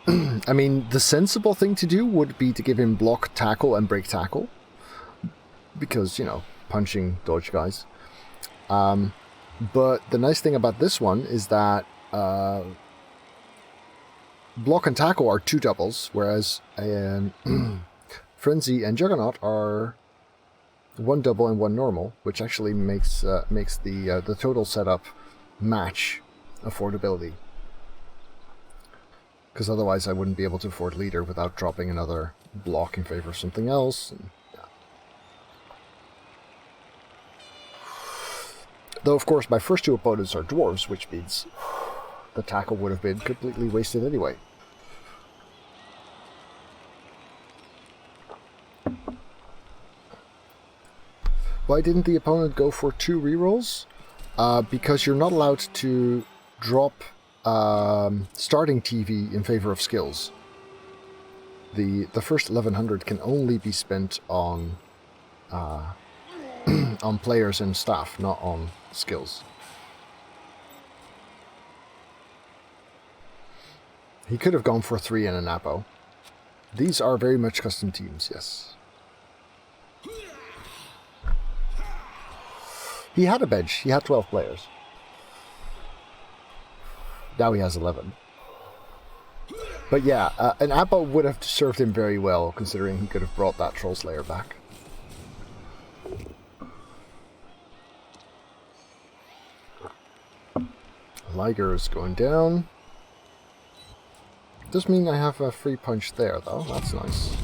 I mean, the sensible thing to do would be to give him block, tackle, and break tackle. Because, you know, punching dodge guys. But the nice thing about this one is that block and tackle are 2 doubles, whereas Frenzy and Juggernaut are 1 double and 1 normal, which actually makes the total setup match affordability. Because otherwise I wouldn't be able to afford leader without dropping another block in favor of something else. And, yeah. Though, of course, my first 2 opponents are dwarves, which means the tackle would have been completely wasted anyway. Why didn't the opponent go for 2 rerolls? Because you're not allowed to drop starting TV in favor of skills. The first 1100 can only be spent on on players and staff, not on skills. He could have gone for 3 and an Apo. These are very much custom teams, yes. He had a bench. He had 12 players. Now he has 11. But yeah, an Apo would have served him very well, considering he could have brought that Troll Slayer back. Liger is going down. Does mean I have a free punch there, though. That's nice.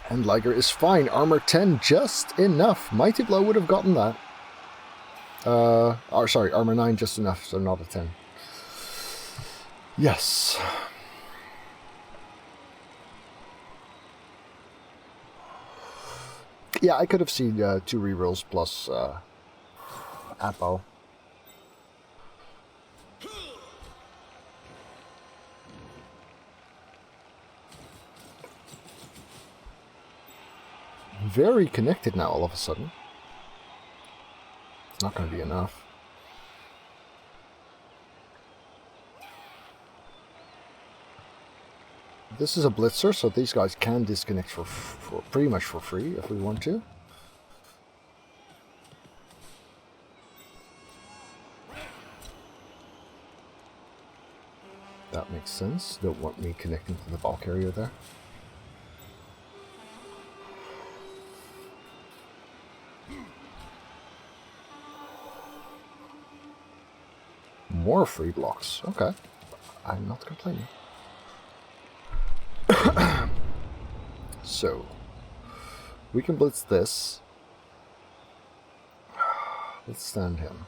And Liger is fine. Armor 10, just enough. Mighty Blow would have gotten that. Sorry, armor 9 just enough, so not a 10. Yes. Yeah, I could have seen 2 rerolls plus Apo. Very connected now all of a sudden. It's not going to be enough. This is a blitzer, so these guys can disconnect for pretty much for free if we want to. That makes sense. Don't want me connecting to the ball carrier there. More free blocks. Okay. I'm not complaining. So, we can blitz this. Let's stand him.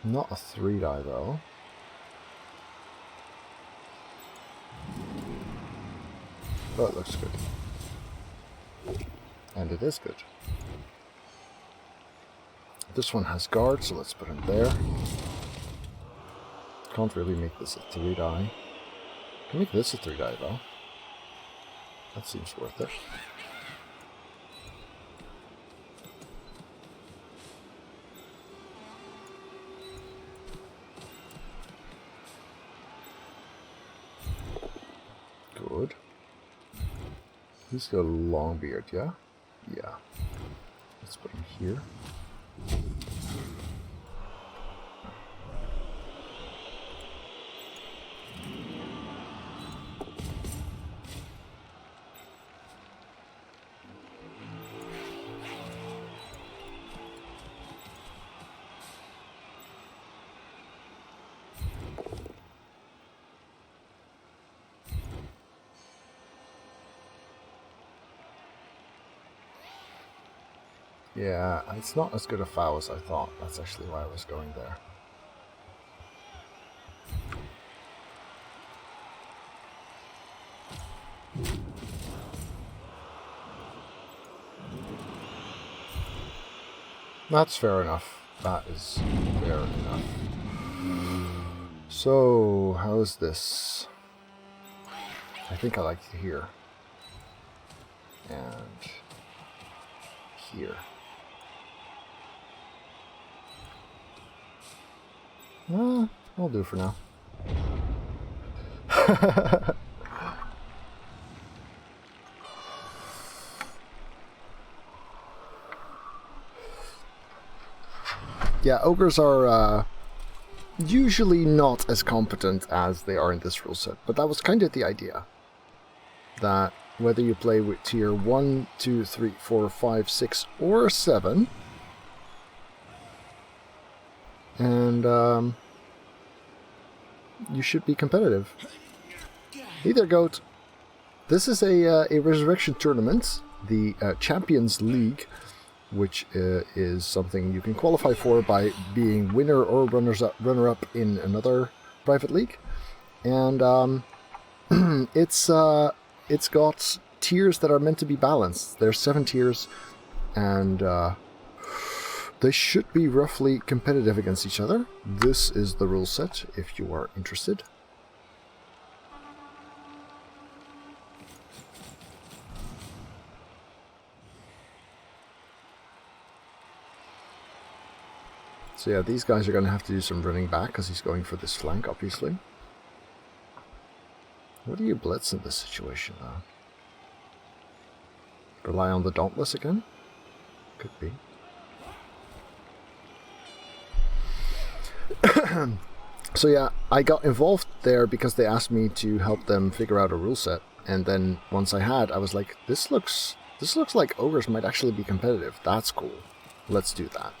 Not a 3-die though. But it looks good. And it is good. This one has guard, so let's put him there. Can't really make this a 3-die. Can make this a 3-die though. That seems worth it. Good. He's got a long beard, yeah? Yeah. Let's put him here. Yeah, it's not as good a foul as I thought. That's actually why I was going there. That's fair enough. That is fair enough. So, how's this? I think I like it here. And here. I'll do for now. Yeah, ogres are usually not as competent as they are in this rule set, but that was kind of the idea. That whether you play with tier 1, 2, 3, 4, 5, 6, or 7, and you should be competitive. Hey there, goat. This is a resurrection tournament, the Champions League, which is something you can qualify for by being winner or runner-up in another private league, and it's got tiers that are meant to be balanced. There's 7 tiers, and they should be roughly competitive against each other. This is the rule set if you are interested. So yeah, these guys are going to have to do some running back because he's going for this flank, obviously. What do you blitz in this situation, though? Rely on the Dauntless again? Could be. So yeah, I got involved there because they asked me to help them figure out a rule set. And then once I had, I was like, this looks like ogres might actually be competitive. That's cool. Let's do that.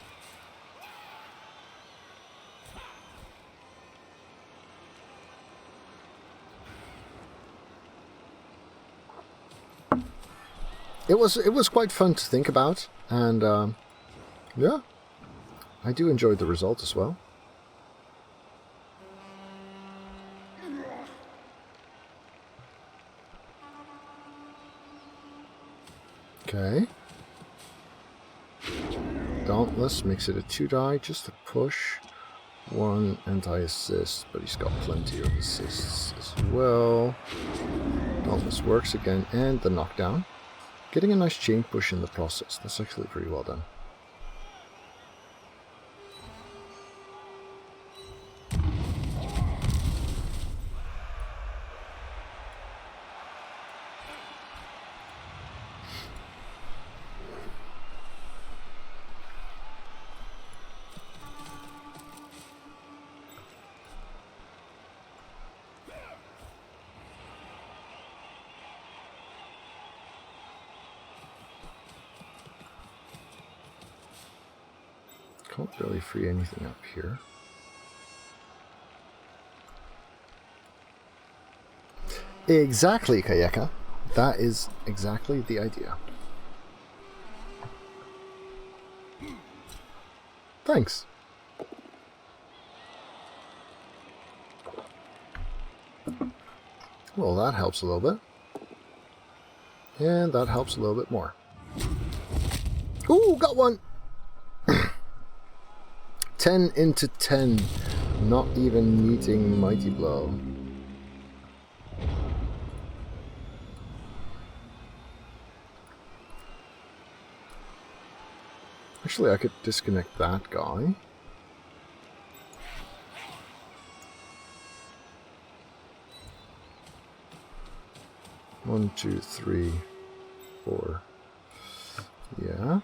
It was quite fun to think about, and yeah, I do enjoy the result as well. Okay. Dauntless makes it a 2-die, just a push. 1 anti-assist, but he's got plenty of assists as well. Dauntless works again, and the knockdown. Getting a nice chain push in the process. That's actually pretty well done. Can't really free anything up here. Exactly, Kayeka. That is exactly the idea. Thanks. Well, that helps a little bit. And that helps a little bit more. Ooh, got one! 10 into 10. Not even meeting Mighty Blow. Actually, I could disconnect that guy. One, two, three, 4, Yeah.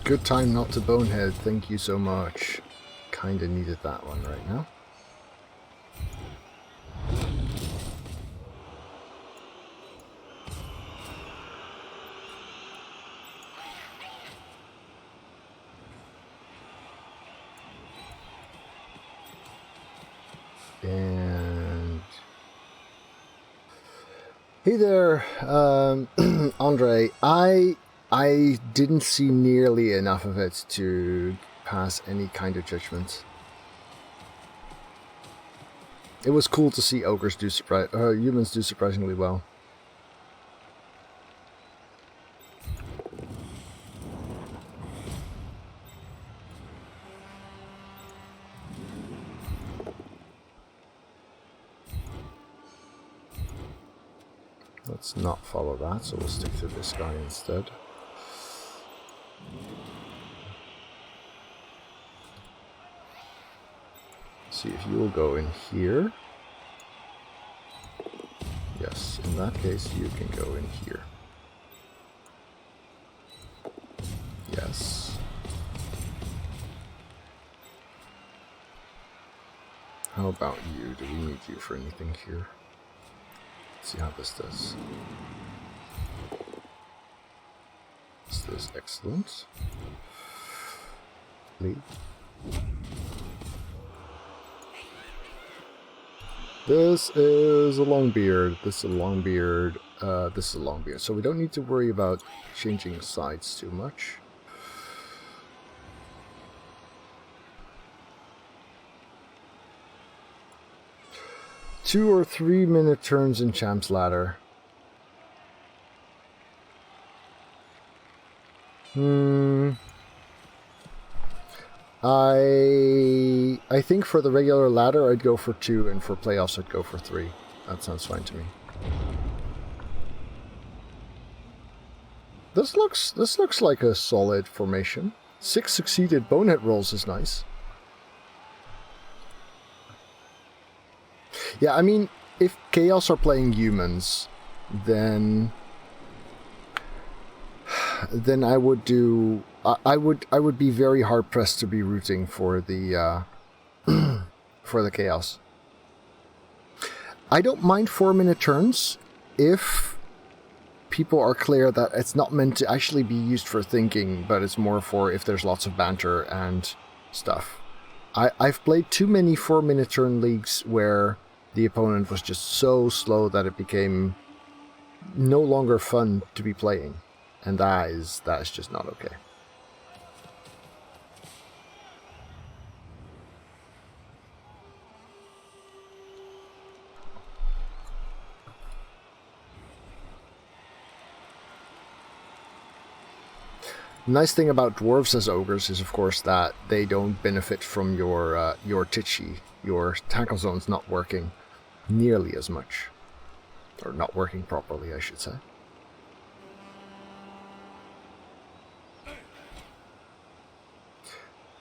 Good time not to bonehead, thank you so much. Kinda needed that one right now. And... Hey there, Andre. I didn't see nearly enough of it to pass any kind of judgment. It was cool to see ogres do humans do surprisingly well. Let's not follow that, so we'll stick to this guy instead. See if you'll go in here. Yes, in that case you can go in here. Yes. How about you? Do we need you for anything here? Let's see how this does. This does excellent. Lead. This is a long beard. This is a long beard. This is a long beard. So we don't need to worry about changing sides too much. Two or 3 minute turns in Champ's Ladder. I think for the regular ladder I'd go for 2, and for playoffs I'd go for 3. That sounds fine to me. This looks like a solid formation. 6 succeeded bonehead rolls is nice. Yeah, I mean, if Chaos are playing humans, then I would do. I would be very hard pressed to be rooting for the for the Chaos. I don't mind 4-minute turns if people are clear that it's not meant to actually be used for thinking, but it's more for if there's lots of banter and stuff. I've played too many 4-minute turn leagues where the opponent was just so slow that it became no longer fun to be playing. And that is just not okay. Nice thing about dwarves as ogres is, of course, that they don't benefit from your titchy. Your tackle zone's not working nearly as much. Or not working properly, I should say.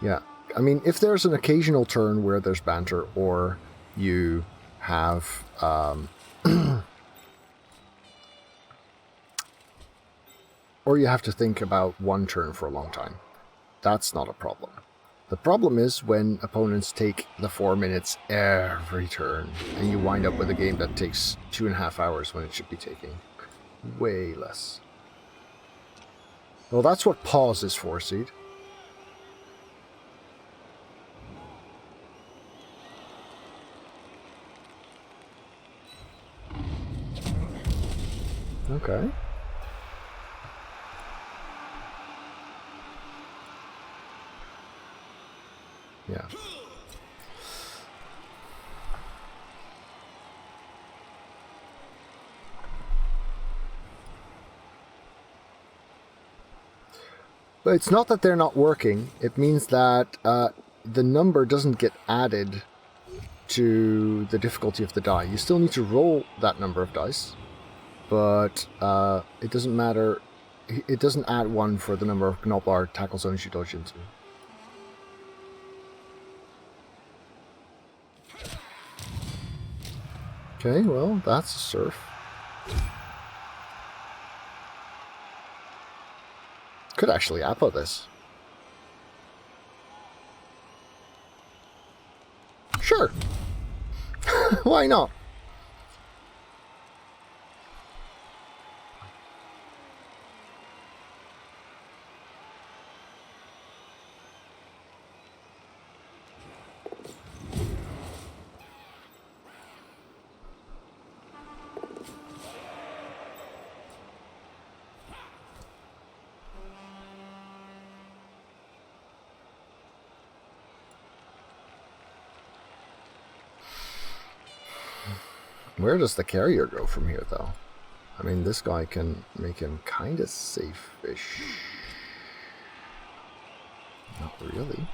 Yeah, I mean, if there's an occasional turn where there's banter, or you have... or you have to think about one turn for a long time, that's not a problem. The problem is when opponents take the 4 minutes every turn, and you wind up with a game that takes 2.5 hours when it should be taking way less. Well, that's what pause is for, Seed. Okay. Yeah. But it's not that they're not working. It means that the number doesn't get added to the difficulty of the die. You still need to roll that number of dice, but it doesn't matter. It doesn't add 1 for the number of Gnoblar tackle zones you dodge into. Okay, well, that's a surf. Could actually appo this. Sure. Why not? Where does the carrier go from here, though? I mean, this guy can make him kind of safe-ish. Not really.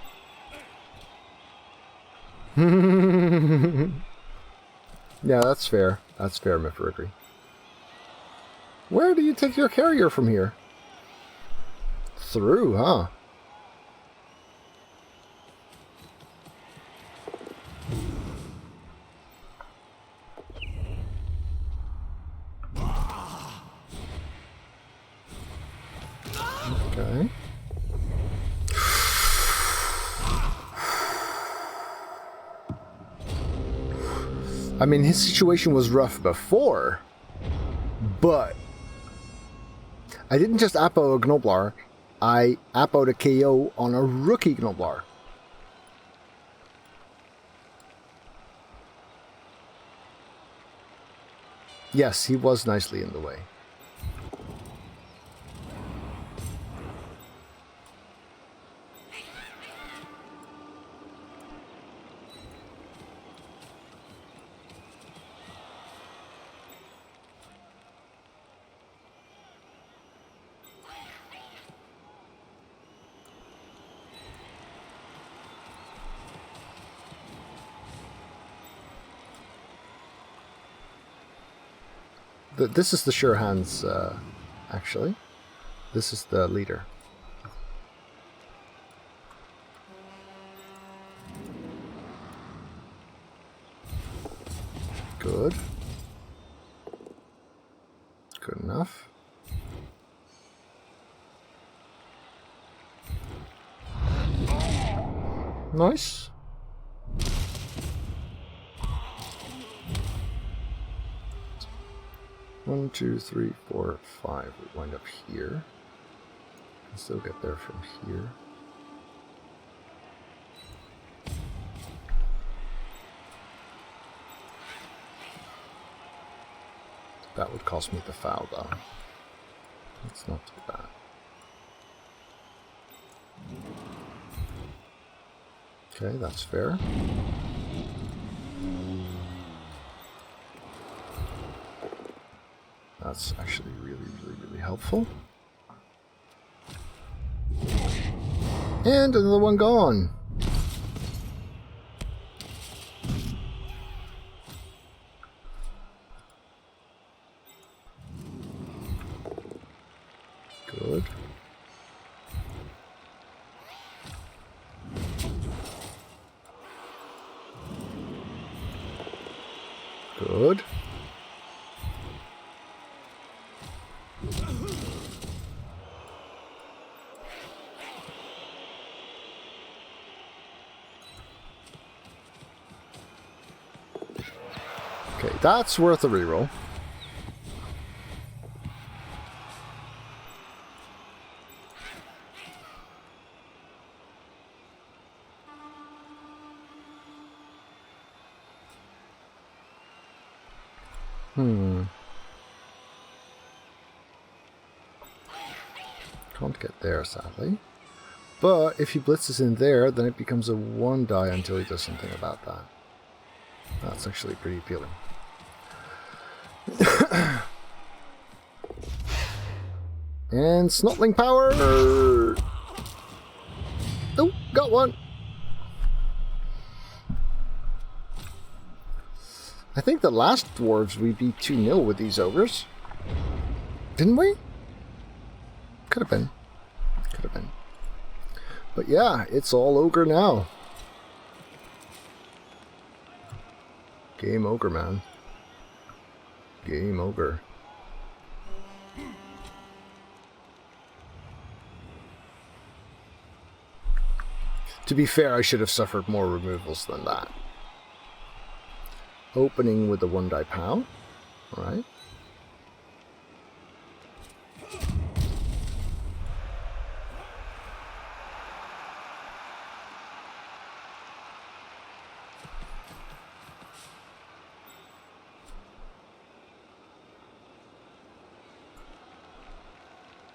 Yeah, that's fair. That's fair, Mifrigri. Where do you take your carrier from here? Through, huh? Okay. I mean, his situation was rough before, but I didn't just appo a Gnoblar, I appoed a KO on a rookie Gnoblar. Yes, he was nicely in the way. This is the sure hands, actually. This is the leader. Good. Good enough. Nice. One, two, three, four, five. We wind up here. Can still get there from here. That would cost me the foul, though. It's not too bad. Okay, that's fair. That's actually really helpful. And another one gone. Good. Good. Okay, that's worth a reroll. Can't get there, sadly. But if he blitzes in there, then it becomes a 1 die until he does something about that. That's actually pretty appealing. And Snotling power! Oh, got one! I think the last Dwarves we beat 2-0 with these Ogres. Didn't we? Could have been. Could have been. But yeah, it's all Ogre now. Game Ogre, man. Game Ogre. To be fair, I should have suffered more removals than that. Opening with the 1-die POW. Alright.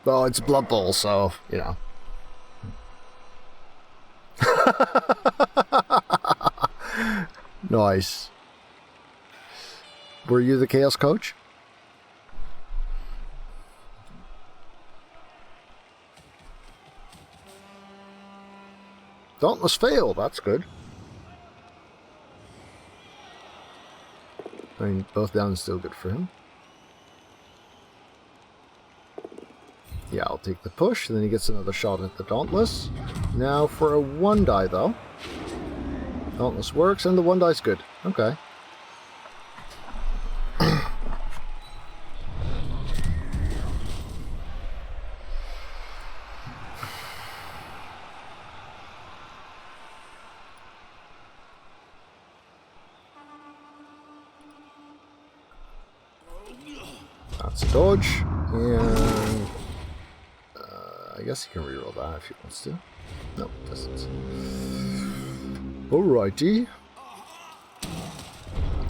Well, it's Blood Bowl, so, you know. Nice. Were you the Chaos Coach? Dauntless fail, that's good. I mean, both down is still good for him. Yeah, I'll take the push, and then he gets another shot at the Dauntless. Now for a 1-die, though. Dauntless works, and the 1-die's good. Okay. That's a dodge, and I guess he can reroll that if he wants to. No, doesn't. Alrighty.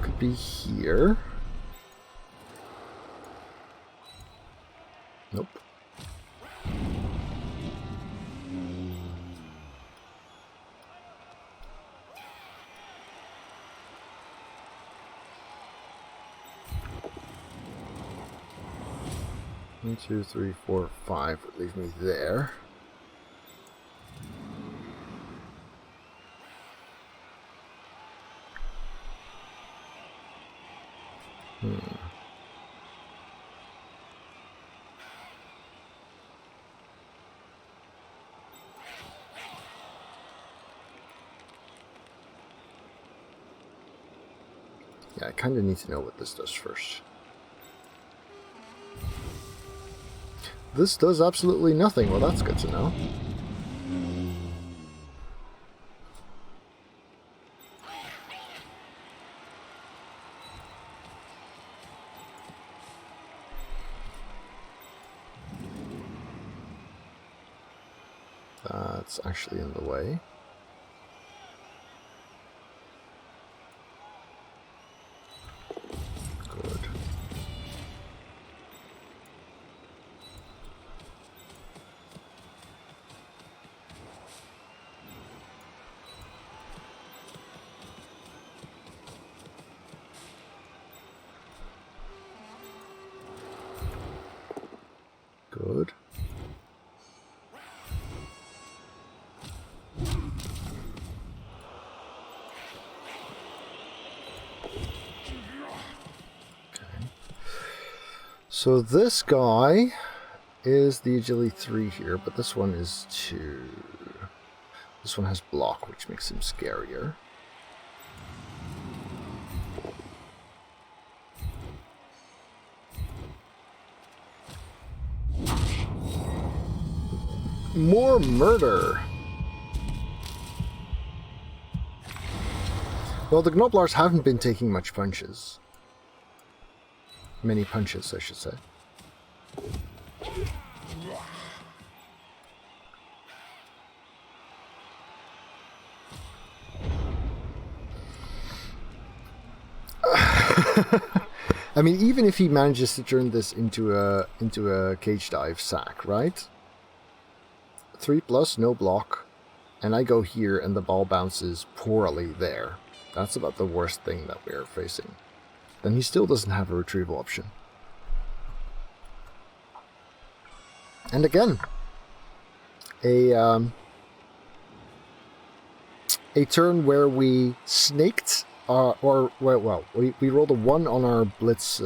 Could be here. Nope. One, two, three, four, five would leave me there. Yeah, I kind of need to know what this does first. This does absolutely nothing. Well, that's good to know. That's actually in the way. Good. Good. So this guy is the agility 3 here, but this one is 2. This one has block, which makes him scarier. More murder! Well, the Gnoblars haven't been taking much punches. Many punches, I should say. I mean, even if he manages to turn this into a cage dive sack, right? 3+, no block, and I go here and the ball bounces poorly there. That's about the worst thing that we're facing. Then he still doesn't have a retrieval option. And again, a turn where we snaked we rolled a 1 on our Blitz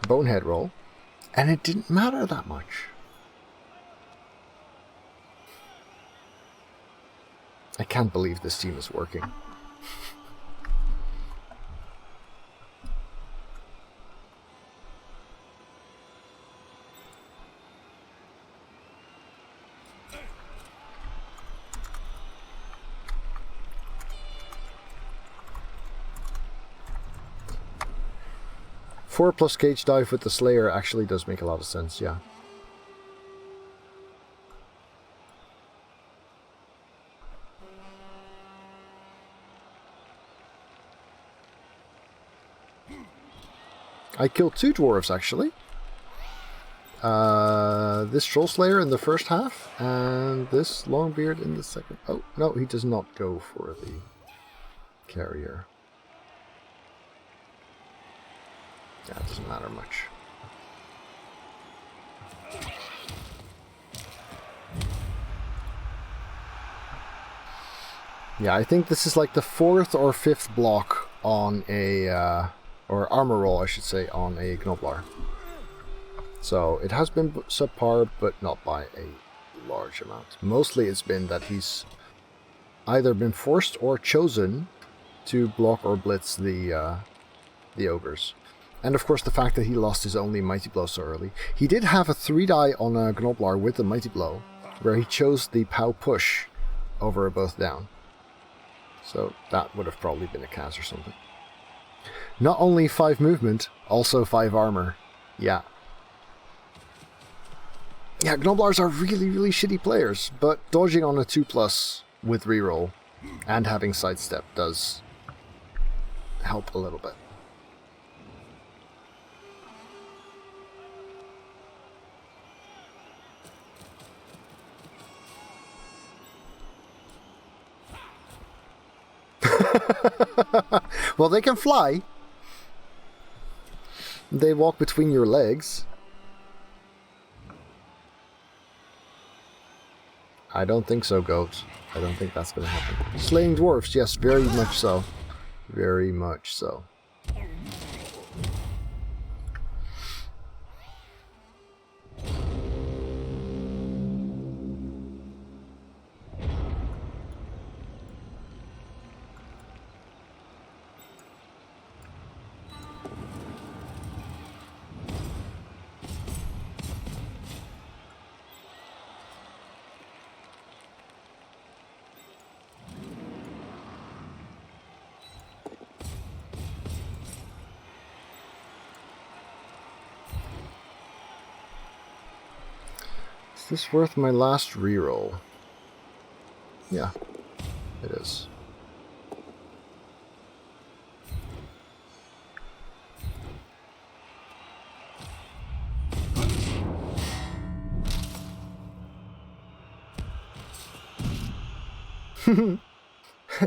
Bonehead roll, and it didn't matter that much. I can't believe this team is working. Four plus cage dive with the Slayer actually does make a lot of sense, yeah. I killed 2 dwarves actually. This Troll Slayer in the first half, and this Longbeard in the second. Oh, no, he does not go for the carrier. Yeah, it doesn't matter much. Yeah, I think this is like the 4th or 5th block on a, or armor roll, I should say, on a Gnoblar. So it has been subpar, but not by a large amount. Mostly it's been that he's either been forced or chosen to block or blitz the Ogres. And of course the fact that he lost his only Mighty Blow so early. He did have a 3-die on a Gnoblar with the Mighty Blow, where he chose the POW push over a both down. So that would have probably been a Kaz or something. Not only 5 movement, also 5 armor. Yeah. Yeah, Gnoblars are really, really shitty players, but dodging on a 2+ with reroll and having sidestep does help a little bit. Well, they can fly. They walk between your legs. I don't think so, Goat. I don't think that's going to happen. Slaying dwarfs, yes, very much so. Very much so. Is this worth my last reroll? Yeah, it is.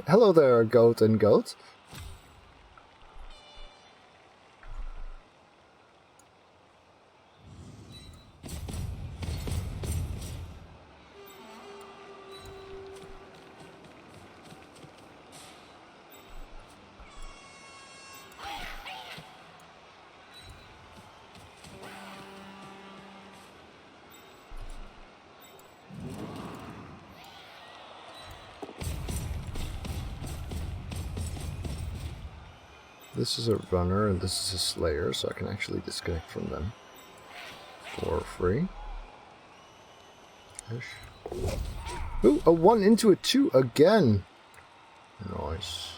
Hello there, Goat and Goat. This is a runner and this is a slayer, so I can actually disconnect from them for free. Ish. Ooh, a 1 into a 2 again. Nice.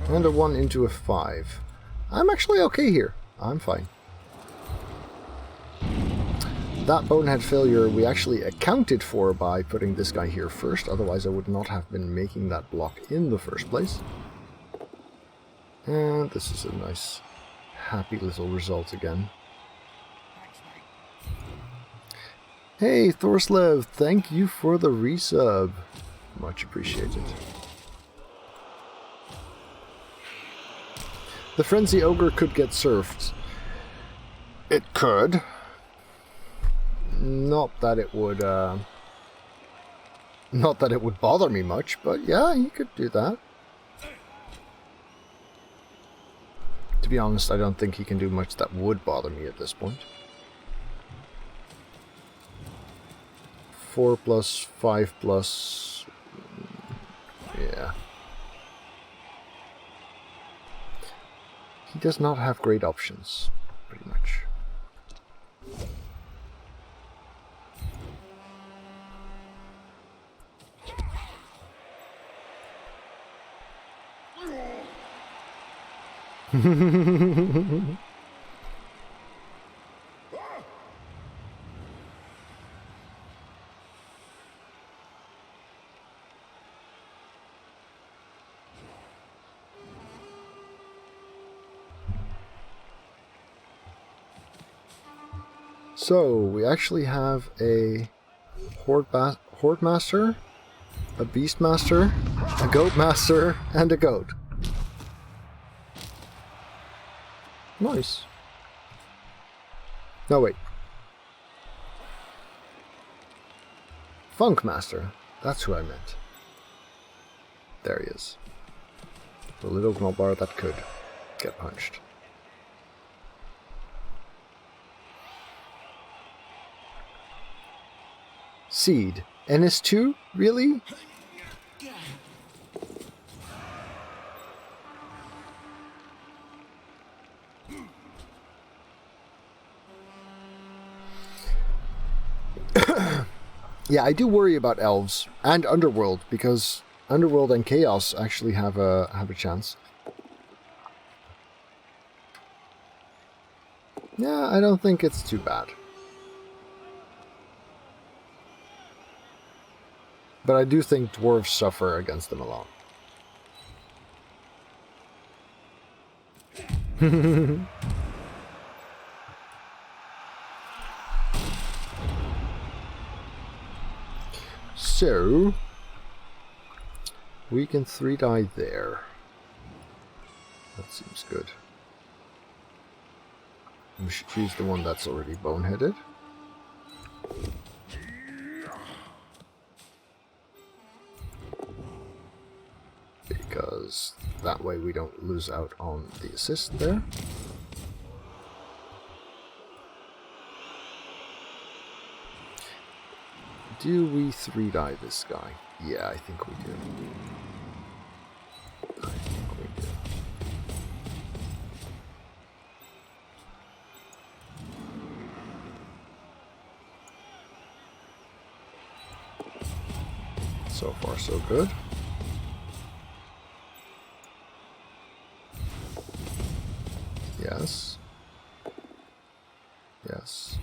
And a 1 into a 5. I'm actually okay here. I'm fine. That bonehead failure we actually accounted for by putting this guy here first, otherwise I would not have been making that block in the first place. And this is a nice, happy little result again. Hey Thorslev, thank you for the resub. Much appreciated. The Frenzy Ogre could get surfed. It could. Not that it would Not that it would bother me much, but yeah, you could do that. To be honest, I don't think he can do much that would bother me at this point. 4 plus, 5 plus... yeah. He does not have great options, pretty much. So, we actually have a Horde Master, a Beast Master, a Goat Master, and a Goat. Nice. No, wait. Funk Master. That's who I meant. There he is. The little Gnolbar that could get punched. Seed. NS2? Really? Yeah, I do worry about elves and Underworld, because Underworld and Chaos actually have a chance. Yeah, I don't think it's too bad. But I do think Dwarves suffer against them a lot. So, we can 3-die there. That seems good. We should choose the one that's already boneheaded. Because that way we don't lose out on the assist there. Do we 3-die this guy? Yeah, I think we do. I think we do. So far, so good. Yes. Yes.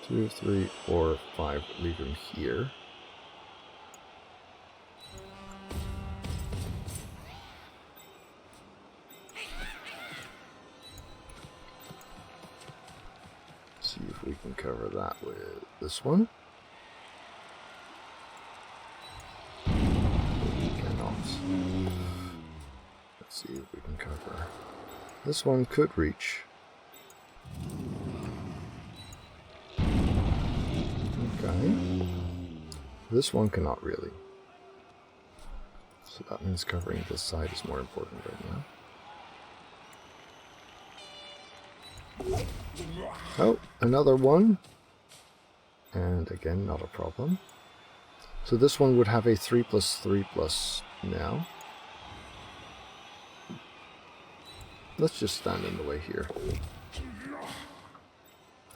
Two, 3, 4, 5. Leave him here. See if we can cover that with this one. Let's see if we can cover. This one could reach. Okay. This one cannot really. So that means covering this side is more important right now. Oh, another one. And again, not a problem. So this one would have a 3+3+ now. Let's just stand in the way here.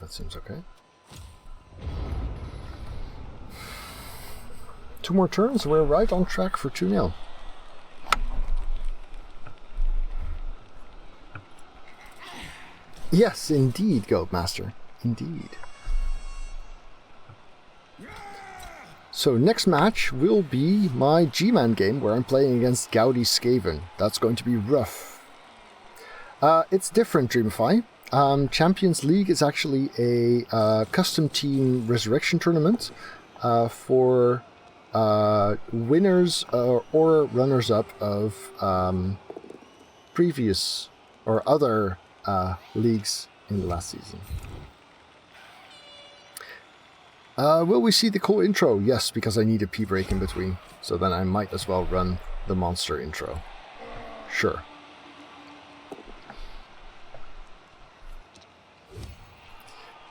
That seems okay. 2 more turns, we're right on track for 2-0. Yes, indeed, Goat Master. Indeed. So next match will be my G-Man game where I'm playing against Gaudy Skaven. That's going to be rough. It's different, Dreamify. Champions League is actually a custom team resurrection tournament for winners or runners-up of previous or other leagues in the last season. Will we see the cool intro? Yes, because I need a pee break in between. So then I might as well run the monster intro. Sure.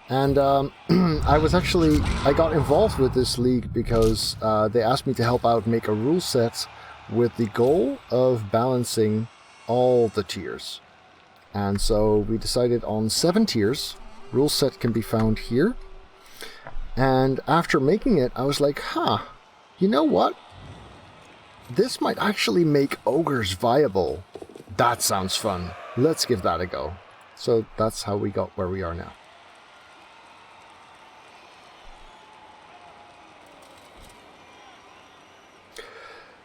And I got involved with this league because they asked me to help out make a rule set with the goal of balancing all the tiers. And so we decided on 7 tiers. Rule set can be found here. And after making it, I was like, you know what? This might actually make Ogres viable. That sounds fun. Let's give that a go. So that's how we got where we are now.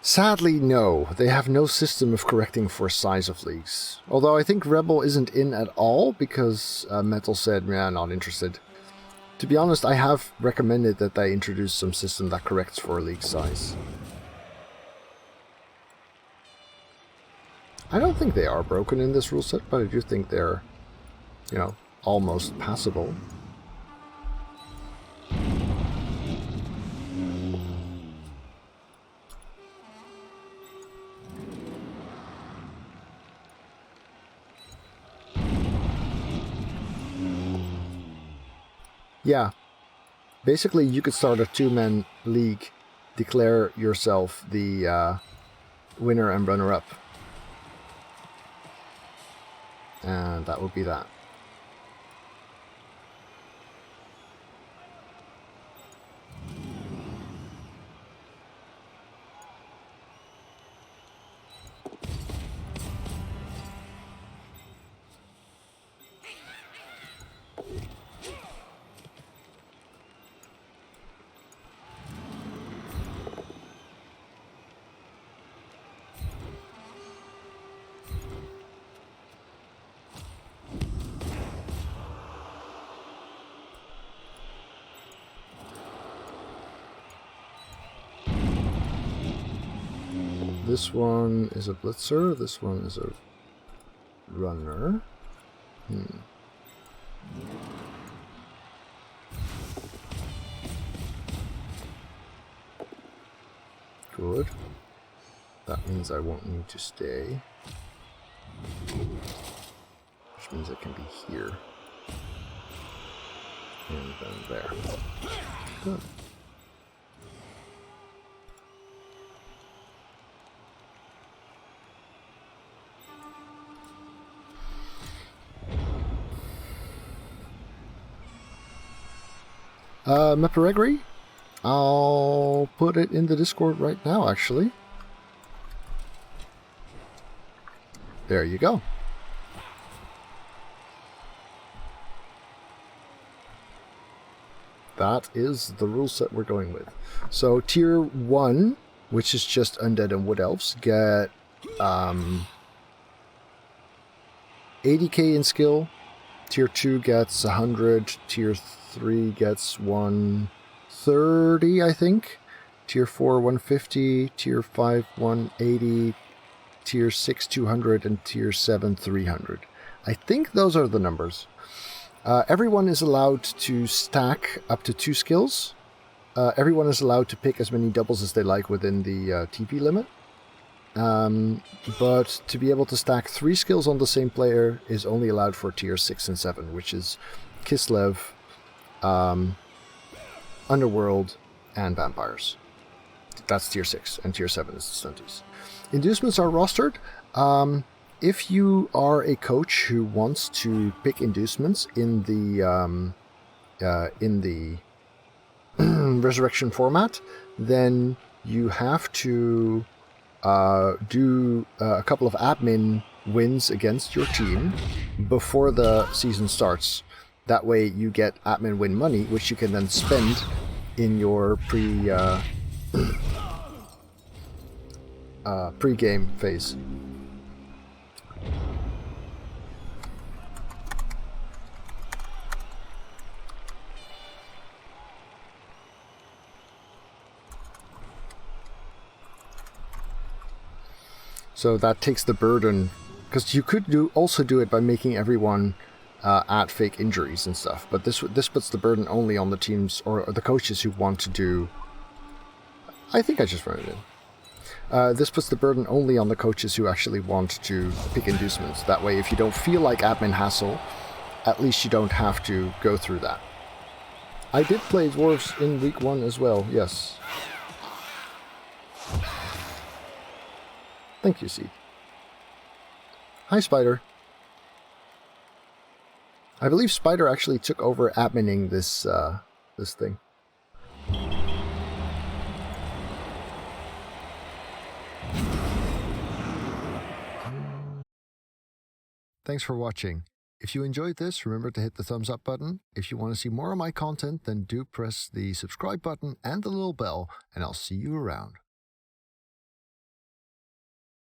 Sadly, no. They have no system of correcting for size of leagues. Although I think Rebel isn't in at all because Metal said, not interested. To be honest, I have recommended that they introduce some system that corrects for league size. I don't think they are broken in this rule set, but I do think they're, almost passable. Yeah, basically you could start a 2-man league, declare yourself the winner and runner-up. And that would be that. This one is a blitzer, this one is a runner. Good. That means I won't need to stay. Which means I can be here. And then there. Good. Meperegri? I'll put it in the Discord right now, actually. There you go. That is the rule set we're going with. So tier 1, which is just undead and wood elves, get 80k in skill. Tier 2 gets 100. Tier 3 gets 130, I think. Tier 4, 150. Tier 5, 180. Tier 6, 200. And Tier 7, 300. I think those are the numbers. Everyone is allowed to stack up to 2 skills. Everyone is allowed to pick as many doubles as they like within the TP limit. But to be able to stack 3 skills on the same player is only allowed for tier 6 and 7, which is Kislev, Underworld, and Vampires. That's tier 6, and tier 7 is the Stunties. Inducements are rostered. If you are a coach who wants to pick inducements in the Resurrection format, then you have to do a couple of admin wins against your team before the season starts. That way you get admin win money, which you can then spend in your pre-game phase. So that takes the burden Because you could also do it by making everyone add fake injuries and stuff, but this puts the burden only on the teams or the coaches who want to do... I think I just wrote it in. This puts the burden only on the coaches who actually want to pick inducements. That way, if you don't feel like admin hassle, at least you don't have to go through that. I did play Dwarves in week 1 as well, yes. Thank you, Seed. Hi, Spider. I believe Spider actually took over admining this this thing. Thanks for watching. If you enjoyed this, remember to hit the thumbs up button. If you want to see more of my content, then do press the subscribe button and the little bell, and I'll see you around.